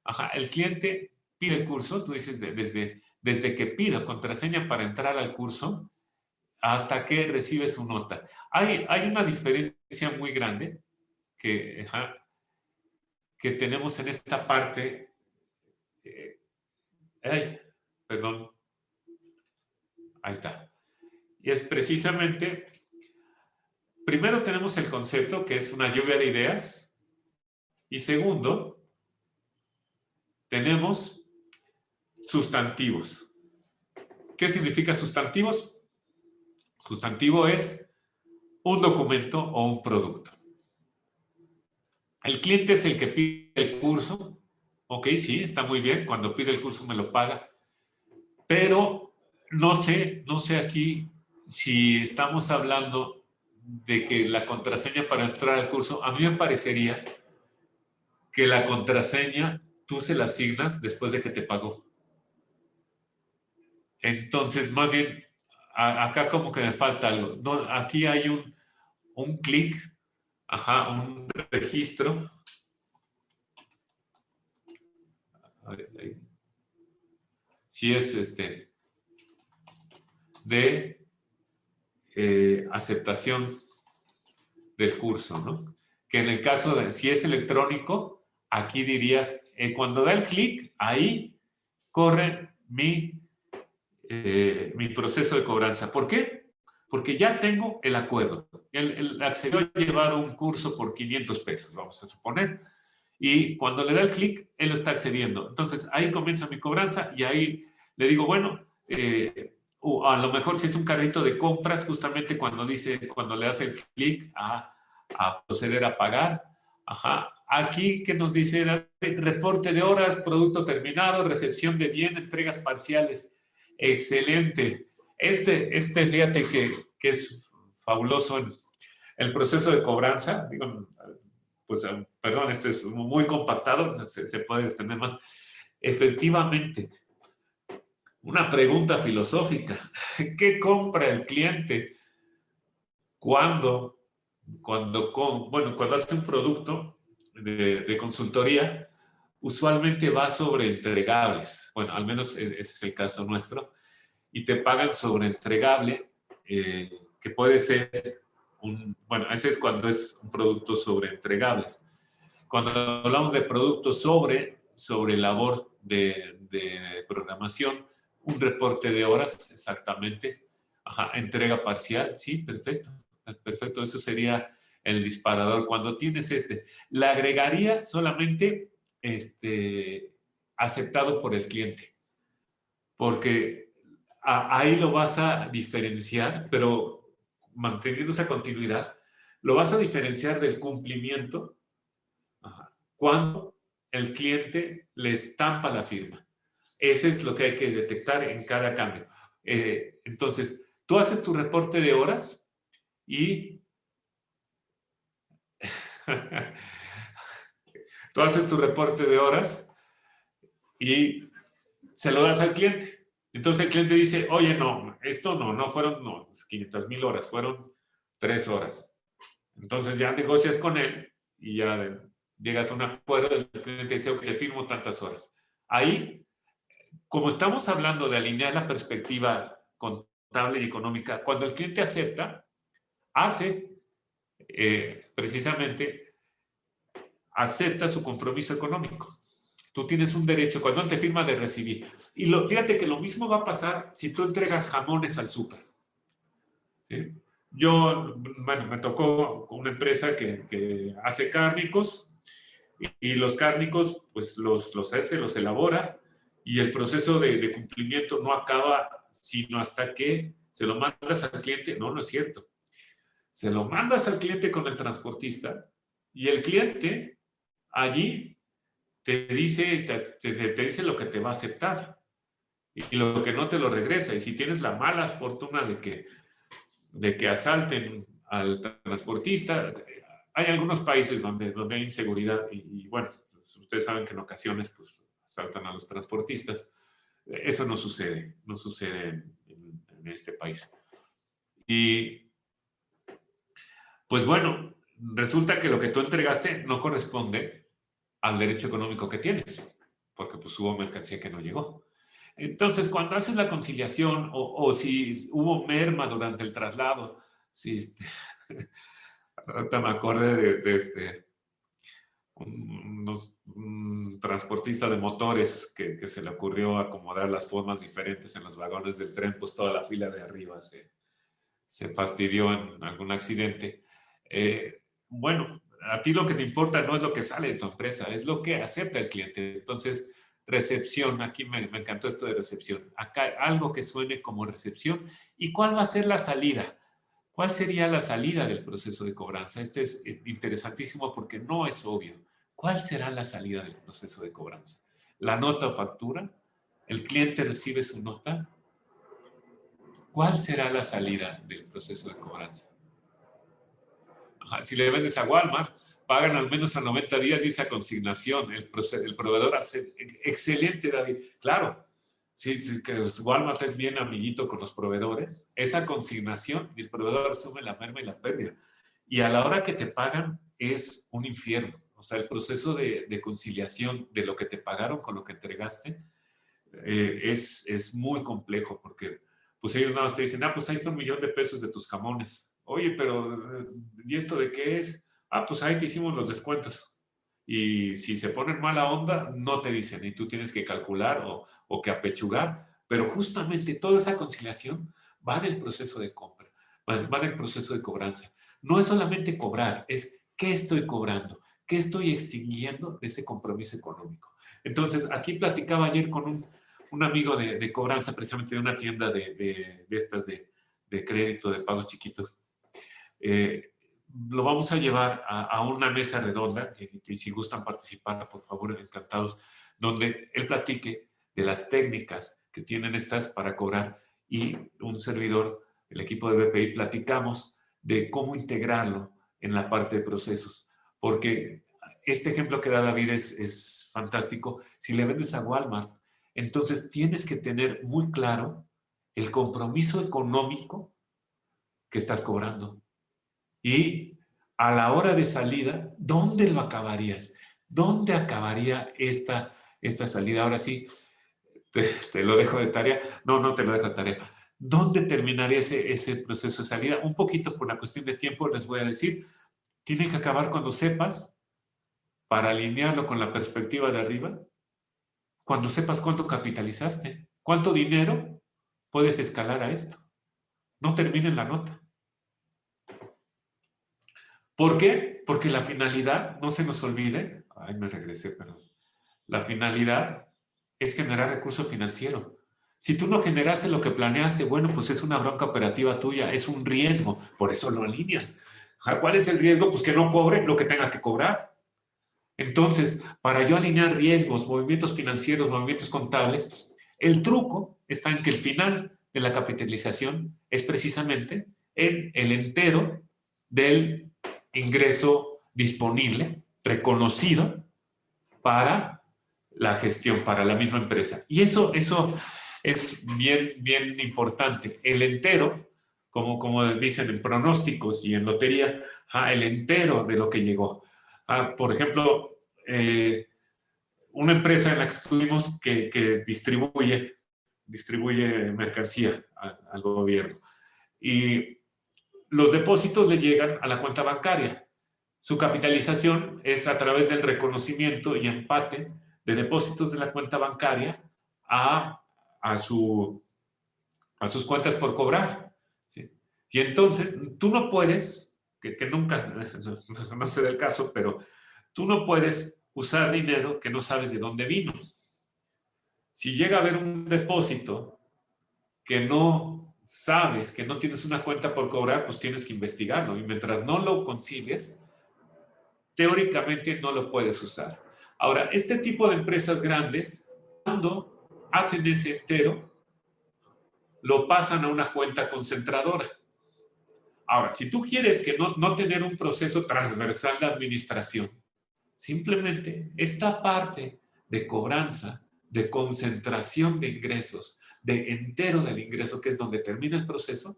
Ajá, el cliente pide el curso. Tú dices, desde que pido contraseña para entrar al curso hasta que recibe su nota. Hay una diferencia muy grande que tenemos en esta parte. eh, ay, perdón, ahí está. Y es precisamente, primero tenemos el concepto, que es una lluvia de ideas, y segundo, tenemos sustantivos. ¿Qué significa sustantivos? Sustantivo es un documento o un producto. El cliente es el que pide el curso. Ok, sí, está muy bien. Cuando pide el curso me lo paga. Pero no sé aquí si estamos hablando de que la contraseña para entrar al curso, a mí me parecería que la contraseña tú se la asignas después de que te pagó. Entonces, más bien, acá como que me falta algo. No, aquí hay un clic, ajá, un registro. A ver, si es de aceptación del curso, ¿no? Que en el caso de, si es electrónico, aquí dirías, cuando da el clic, ahí corre mi proceso de cobranza. ¿Por qué? Porque ya tengo el acuerdo. Él accedió a llevar un curso por 500 pesos, vamos a suponer. Y cuando le da el clic, él lo está accediendo. Entonces, ahí comienza mi cobranza y ahí le digo, bueno, o a lo mejor si es un carrito de compras, justamente cuando le hace el clic a proceder a pagar. Ajá. Aquí, ¿qué nos dice? Reporte de horas, producto terminado, recepción de bien, entregas parciales. Excelente. Fíjate que es fabuloso en el proceso de cobranza. Digo, pues, perdón, este es muy compactado, se puede extender más. Efectivamente, una pregunta filosófica. ¿Qué compra el cliente cuando, cuando hace un producto de consultoría? Usualmente va sobre entregables. Bueno, al menos ese es el caso nuestro. Y te pagan sobre entregable, que puede ser bueno, ese es cuando es un producto sobre entregables. Cuando hablamos de productos sobre labor de programación, un reporte de horas, exactamente. Ajá, entrega parcial, sí, perfecto. Perfecto, eso sería el disparador. Cuando tienes le agregaría solamente aceptado por el cliente, porque ahí lo vas a diferenciar, pero manteniendo esa continuidad, lo vas a diferenciar del cumplimiento. Ajá, cuando el cliente le estampa la firma. Ese es lo que hay que detectar en cada cambio. Entonces, tú haces tu reporte de horas y tú haces tu reporte de horas y se lo das al cliente. Entonces el cliente dice, oye, no, esto no fueron 500,000 horas, fueron 3 horas. Entonces ya negocias con él y ya llegas a un acuerdo, el cliente dice, ok, te firmo tantas horas. Ahí, como estamos hablando de alinear la perspectiva contable y económica, cuando el cliente acepta, hace precisamente, acepta su compromiso económico. Tú tienes un derecho, cuando él te firma, de recibir. Y fíjate que lo mismo va a pasar si tú entregas jamones al súper. ¿Sí? Bueno, me tocó una empresa que hace cárnicos y los cárnicos, pues los hace, los elabora y el proceso de cumplimiento no acaba sino hasta que se lo mandas al cliente. No, no es cierto. Se lo mandas al cliente con el transportista y el cliente allí te dice, te dice lo que te va a aceptar y lo que no te lo regresa. Y si tienes la mala fortuna de que asalten al transportista, hay algunos países donde hay inseguridad y bueno, pues, ustedes saben que en ocasiones pues, asaltan a los transportistas. Eso no sucede, no sucede en este país. Y pues bueno, resulta que lo que tú entregaste no corresponde al derecho económico que tienes, porque pues hubo mercancía que no llegó. Entonces, cuando haces la conciliación o si hubo merma durante el traslado, si ahorita me acordé un transportista de motores que se le ocurrió acomodar las formas diferentes en los vagones del tren, pues toda la fila de arriba se fastidió en algún accidente. Bueno, a ti lo que te importa no es lo que sale de tu empresa, es lo que acepta el cliente. Entonces, recepción, aquí me encantó esto de recepción. Acá algo que suene como recepción. ¿Y cuál va a ser la salida? ¿Cuál sería la salida del proceso de cobranza? Este es interesantísimo porque no es obvio. ¿Cuál será la salida del proceso de cobranza? ¿La nota o factura? ¿El cliente recibe su nota? ¿Cuál será la salida del proceso de cobranza? Ajá, si le vendes a Walmart, pagan al menos a 90 días y esa consignación. El proveedor hace excelente, David. Claro, sí, que Walmart es bien amiguito con los proveedores. Esa consignación, el proveedor asume la merma y la pérdida. Y a la hora que te pagan es un infierno. O sea, el proceso de conciliación de lo que te pagaron con lo que entregaste es muy complejo porque pues ellos nada más te dicen, pues ahí está $1,000,000 de tus jamones. Oye, pero ¿y esto de qué es? Pues ahí te hicimos los descuentos. Y si se ponen mala onda, no te dicen y tú tienes que calcular o que apechugar. Pero justamente toda esa conciliación va en el proceso de compra, va en el proceso de cobranza. No es solamente cobrar, es qué estoy cobrando, qué estoy extinguiendo de ese compromiso económico. Entonces, aquí platicaba ayer con un amigo de cobranza, precisamente de una tienda de estas de crédito, de pagos chiquitos. Lo vamos a llevar a una mesa redonda, que si gustan participar, por favor, encantados, donde él platique de las técnicas que tienen estas para cobrar y un servidor, el equipo de BPI, platicamos de cómo integrarlo en la parte de procesos, porque este ejemplo que da David es fantástico. Si le vendes a Walmart, entonces tienes que tener muy claro el compromiso económico que estás cobrando. Y a la hora de salida, ¿dónde lo acabarías? ¿Dónde acabaría esta salida? Ahora sí, te lo dejo de tarea. No, no te lo dejo de tarea. ¿Dónde terminaría ese proceso de salida? Un poquito por la cuestión de tiempo les voy a decir. Tiene que acabar cuando sepas, para alinearlo con la perspectiva de arriba, cuando sepas cuánto capitalizaste, cuánto dinero puedes escalar a esto. No termine en la nota. ¿Por qué? Porque la finalidad, no se nos olvide, me regresé, perdón. La finalidad es generar recurso financiero. Si tú no generaste lo que planeaste, bueno, pues es una bronca operativa tuya, es un riesgo, por eso lo alineas. ¿Cuál es el riesgo? Pues que no cobre lo que tenga que cobrar. Entonces, para yo alinear riesgos, movimientos financieros, movimientos contables, el truco está en que el final de la capitalización es precisamente en el entero del ingreso disponible, reconocido para la gestión, para la misma empresa. Y eso es bien importante. El entero, como dicen en pronósticos y en lotería, el entero de lo que llegó. Por ejemplo, una empresa en la que estuvimos que distribuye mercancía al gobierno. Y los depósitos le llegan a la cuenta bancaria. Su capitalización es a través del reconocimiento y empate de depósitos de la cuenta bancaria a sus cuentas por cobrar. ¿Sí? Y entonces tú no puedes, que nunca, no sé del caso, pero tú no puedes usar dinero que no sabes de dónde vino. Si llega a haber un depósito que no sabes, que no tienes una cuenta por cobrar, pues tienes que investigarlo. Y mientras no lo consigues, teóricamente no lo puedes usar. Ahora, este tipo de empresas grandes, cuando hacen ese entero, lo pasan a una cuenta concentradora. Ahora, si tú quieres que no tener un proceso transversal de administración, simplemente esta parte de cobranza, de concentración de ingresos, de entero del ingreso, que es donde termina el proceso,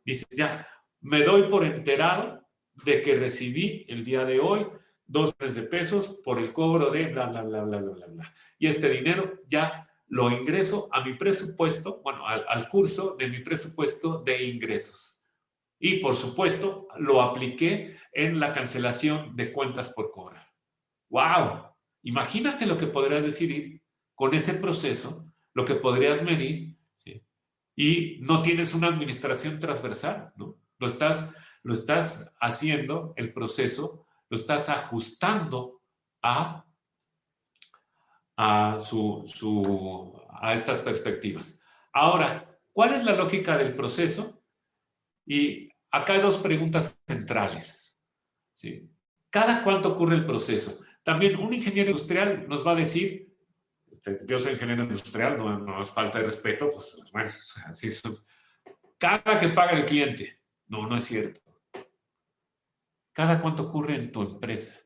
dices, ya, me doy por enterado de que recibí el día de hoy 2 millones de pesos por el cobro de bla, bla, bla, bla, bla, bla, bla. Y este dinero ya lo ingreso a mi presupuesto, bueno, al curso de mi presupuesto de ingresos. Y por supuesto, lo apliqué en la cancelación de cuentas por cobrar. ¡Wow! Imagínate lo que podrías decidir con ese proceso, lo que podrías medir, ¿sí? Y no tienes una administración transversal, ¿no? Lo estás haciendo, el proceso, lo estás ajustando a, a estas perspectivas. Ahora, ¿cuál es la lógica del proceso? Y acá hay dos preguntas centrales, ¿sí? ¿Cada cuánto ocurre el proceso? También un ingeniero industrial nos va a decir, yo soy ingeniero industrial, no es falta de respeto, pues bueno, así es. Cada que paga el cliente. No, no es cierto. ¿Cada cuánto ocurre en tu empresa?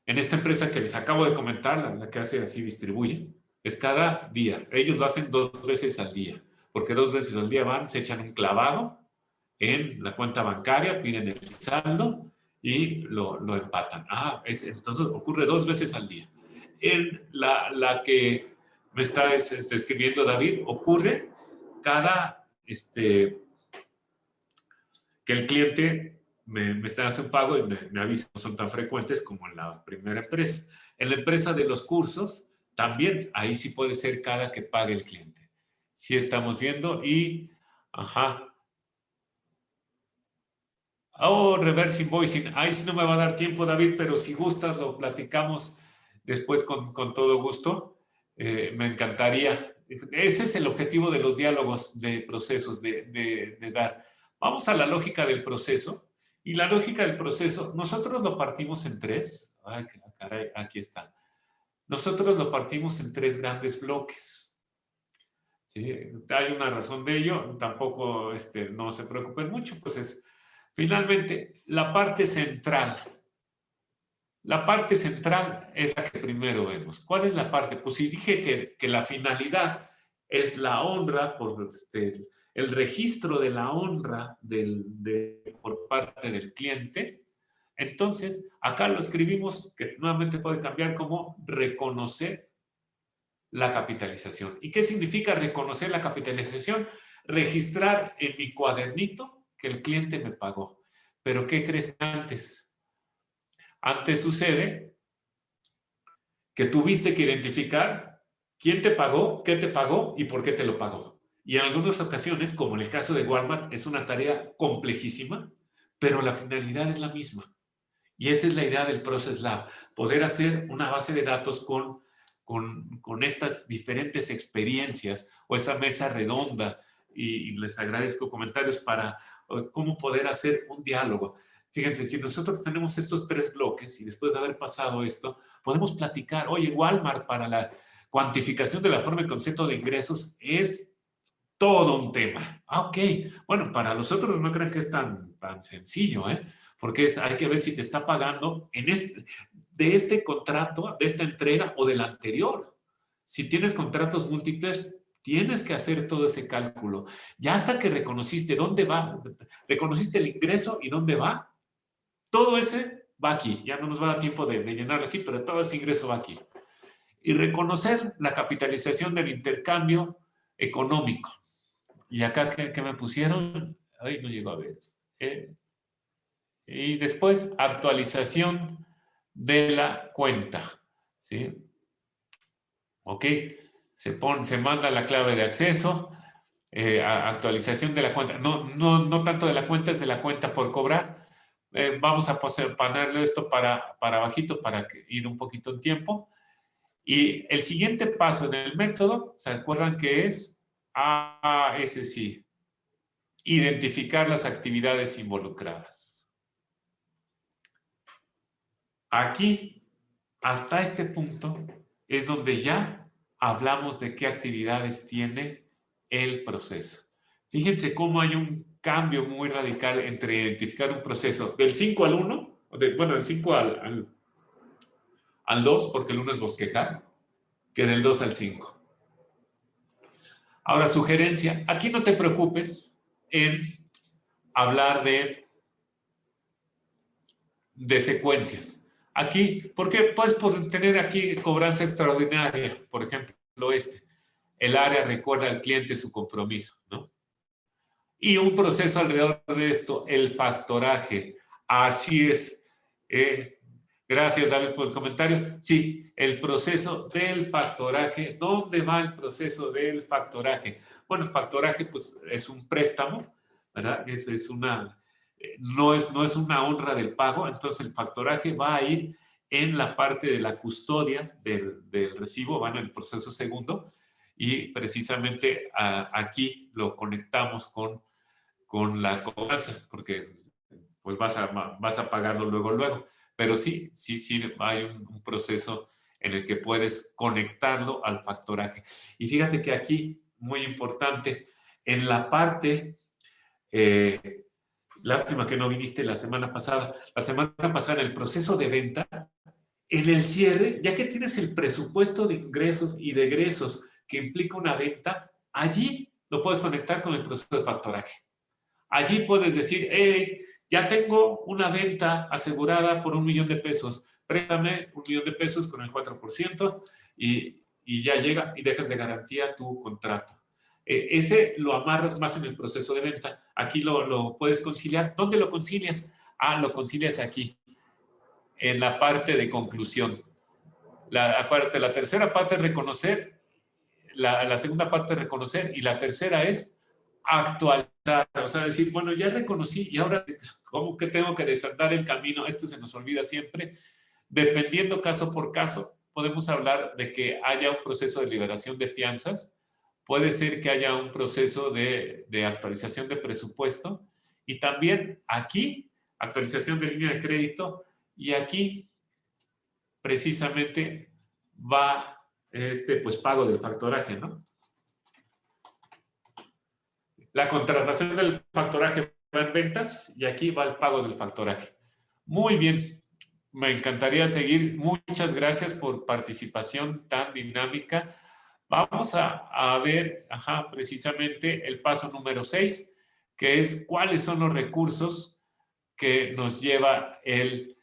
En esta empresa que les acabo de comentar, la que hace así, distribuye, es cada día. Ellos lo hacen 2 veces al día, porque 2 veces al día van, se echan un clavado en la cuenta bancaria, piden el saldo y lo empatan. Entonces ocurre 2 veces al día. En la que me está escribiendo David, ocurre cada, que el cliente me hace un pago y me avisa, no son tan frecuentes como en la primera empresa. En la empresa de los cursos, también, ahí sí puede ser cada que pague el cliente. Sí estamos viendo y, ajá. Oh, reverse invoicing. Ahí sí no me va a dar tiempo, David, pero si gustas lo platicamos después con todo gusto. Me encantaría. Ese es el objetivo de los diálogos de procesos, de dar. Vamos a la lógica del proceso. Y la lógica del proceso, nosotros lo partimos en tres. Ay, caray, aquí está. Nosotros lo partimos en tres grandes bloques. ¿Sí? Hay una razón de ello. Tampoco no se preocupen mucho, pues es finalmente la parte central. La parte central es la que primero vemos. ¿Cuál es la parte? Pues si dije que la finalidad es la honra, por el registro de la honra por parte del cliente, entonces acá lo escribimos, que nuevamente puede cambiar como reconocer la capitalización. ¿Y qué significa reconocer la capitalización? Registrar en mi cuadernito que el cliente me pagó. Pero ¿qué crees antes? Antes sucede que tuviste que identificar quién te pagó, qué te pagó y por qué te lo pagó. Y en algunas ocasiones, como en el caso de Walmart, es una tarea complejísima, pero la finalidad es la misma. Y esa es la idea del Process Lab, poder hacer una base de datos con estas diferentes experiencias o esa mesa redonda. Y les agradezco comentarios para cómo poder hacer un diálogo. Fíjense, si nosotros tenemos estos tres bloques y después de haber pasado esto, podemos platicar, oye, Walmart para la cuantificación de la forma y concepto de ingresos es todo un tema. Ok. Bueno, para los otros no crean que es tan sencillo, ¿eh? Porque hay que ver si te está pagando de este contrato, de esta entrega o del anterior. Si tienes contratos múltiples, tienes que hacer todo ese cálculo. Ya hasta que reconociste dónde va, reconociste el ingreso y dónde va, todo ese va aquí. Ya no nos va a dar tiempo de llenarlo aquí, pero todo ese ingreso va aquí. Y reconocer la capitalización del intercambio económico. Y acá, ¿qué me pusieron? Ay, no llegó a ver. Y después, actualización de la cuenta. ¿Sí? Ok. Se manda la clave de acceso. Actualización de la cuenta. No tanto de la cuenta, es de la cuenta por cobrar. Vamos a ponerle esto para bajito para ir un poquito en tiempo. Y el siguiente paso en el método, ¿se acuerdan qué es? Ese sí. Identificar las actividades involucradas. Aquí, hasta este punto, es donde ya hablamos de qué actividades tiene el proceso. Fíjense cómo hay un cambio muy radical entre identificar un proceso del 5 al 1, bueno, del 5 al 2, porque el 1 es bosquejar, que del 2 al 5. Ahora, sugerencia, aquí no te preocupes en hablar de secuencias. Aquí, ¿por qué? Pues por tener aquí cobranza extraordinaria, por ejemplo, el área recuerda al cliente su compromiso, ¿no? Y un proceso alrededor de esto, el factoraje. Así es. Gracias, David, por el comentario. Sí, el proceso del factoraje. ¿Dónde va el proceso del factoraje? Bueno, el factoraje pues, es un préstamo, ¿verdad? No es una honra del pago, entonces el factoraje va a ir en la parte de la custodia del recibo, va en el proceso segundo, y precisamente aquí lo conectamos con la cobranza, porque pues vas a pagarlo luego. Pero sí hay un proceso en el que puedes conectarlo al factoraje. Y fíjate que aquí, muy importante, en la parte, lástima que no viniste la semana pasada. La semana pasada, en el proceso de venta, en el cierre, ya que tienes el presupuesto de ingresos y de egresos que implica una venta, allí lo puedes conectar con el proceso de factoraje. Allí puedes decir, hey, ya tengo una venta asegurada por $1,000,000. Préstame $1,000,000 con el 4% y ya llega y dejas de garantía tu contrato. Ese lo amarras más en el proceso de venta. Aquí lo puedes conciliar. ¿Dónde lo concilias? Lo concilias aquí, en la parte de conclusión. Acuérdate, la tercera parte es reconocer, la segunda parte es reconocer y la tercera es actualizar, o sea, decir, bueno, ya reconocí y ahora, ¿cómo que tengo que desandar el camino? Esto se nos olvida siempre. Dependiendo caso por caso, podemos hablar de que haya un proceso de liberación de fianzas, puede ser que haya un proceso de actualización de presupuesto y también aquí, actualización de línea de crédito y aquí precisamente va pues pago del factoraje, ¿no? La contratación del factoraje va en ventas y aquí va el pago del factoraje. Muy bien, me encantaría seguir. Muchas gracias por participación tan dinámica. Vamos a ver precisamente el paso número 6, que es cuáles son los recursos que nos lleva el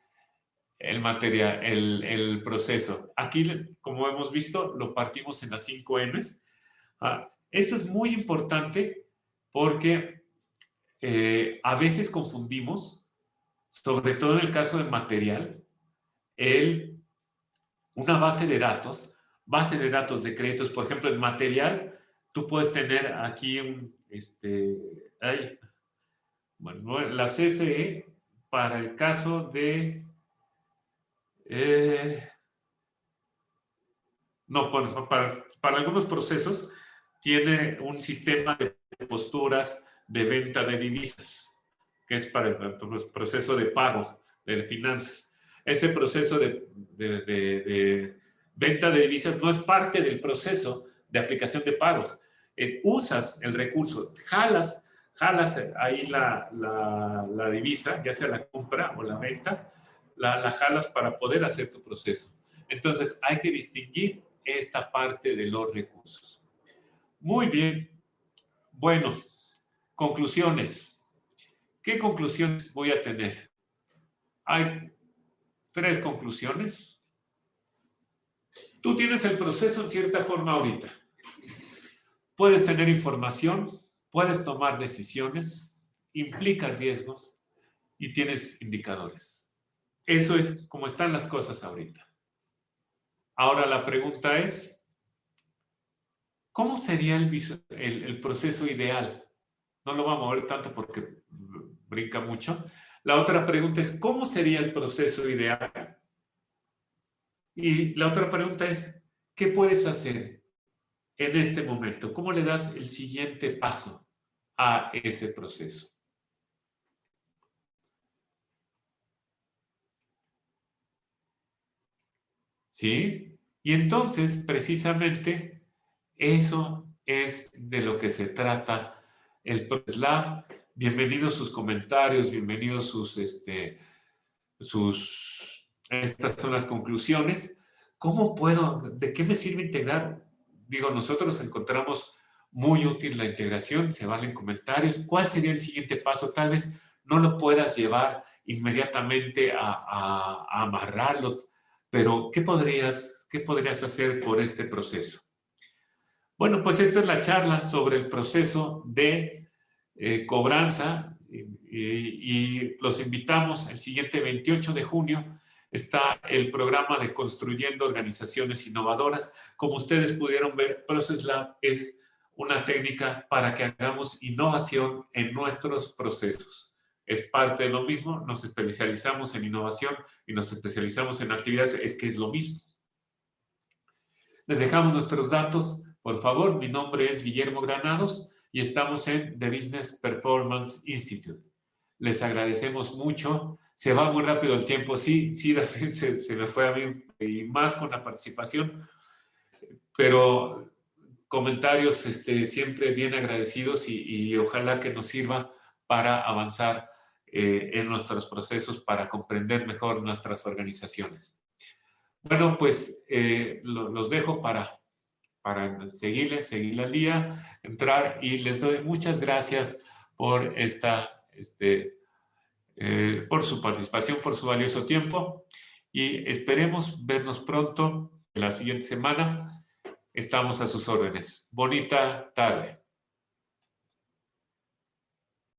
material, el proceso. Aquí, como hemos visto, lo partimos en las 5 M's. Esto es muy importante porque a veces confundimos, sobre todo en el caso de material, una base de datos de créditos. Por ejemplo, en material, tú puedes tener aquí la CFE para el caso de... no, para algunos procesos tiene un sistema de posturas de venta de divisas, que es para el proceso de pago de finanzas. Ese proceso de venta de divisas no es parte del proceso de aplicación de pagos. Usas el recurso, jalas ahí la divisa, ya sea la compra o la venta, la jalas para poder hacer tu proceso. Entonces, hay que distinguir esta parte de los recursos. Muy bien. Bueno, conclusiones. ¿Qué conclusiones voy a tener? Hay 3 conclusiones. Tú tienes el proceso en cierta forma ahorita. Puedes tener información, puedes tomar decisiones, implica riesgos y tienes indicadores. Eso es como están las cosas ahorita. Ahora la pregunta es, ¿cómo sería el proceso ideal? No lo voy a mover tanto porque brinca mucho. La otra pregunta es, ¿cómo sería el proceso ideal? Y la otra pregunta es, ¿qué puedes hacer en este momento? ¿Cómo le das el siguiente paso a ese proceso? ¿Sí? Y entonces, precisamente, eso es de lo que se trata el Progress Lab. Bienvenidos sus comentarios, bienvenidos estas son las conclusiones. ¿Cómo puedo, de qué me sirve integrar? Digo, nosotros encontramos muy útil la integración, se valen comentarios. ¿Cuál sería el siguiente paso? Tal vez no lo puedas llevar inmediatamente a amarrarlo, pero qué podrías hacer por este proceso? Bueno, pues esta es la charla sobre el proceso de cobranza y los invitamos el siguiente 28 de junio. Está el programa de Construyendo Organizaciones Innovadoras. Como ustedes pudieron ver, Process Lab es una técnica para que hagamos innovación en nuestros procesos. Es parte de lo mismo, nos especializamos en innovación y nos especializamos en actividades, es que es lo mismo. Les dejamos nuestros datos, por favor. Mi nombre es Guillermo Granados y estamos en The Business Performance Institute. Les agradecemos mucho. Se va muy rápido el tiempo. Sí, David, se me fue a mí y más con la participación, pero comentarios siempre bien agradecidos y ojalá que nos sirva para avanzar en nuestros procesos, para comprender mejor nuestras organizaciones. Bueno, pues los dejo para seguirle al día, entrar y les doy muchas gracias por por su participación, por su valioso tiempo y esperemos vernos pronto en la siguiente semana. Estamos a sus órdenes. Bonita tarde.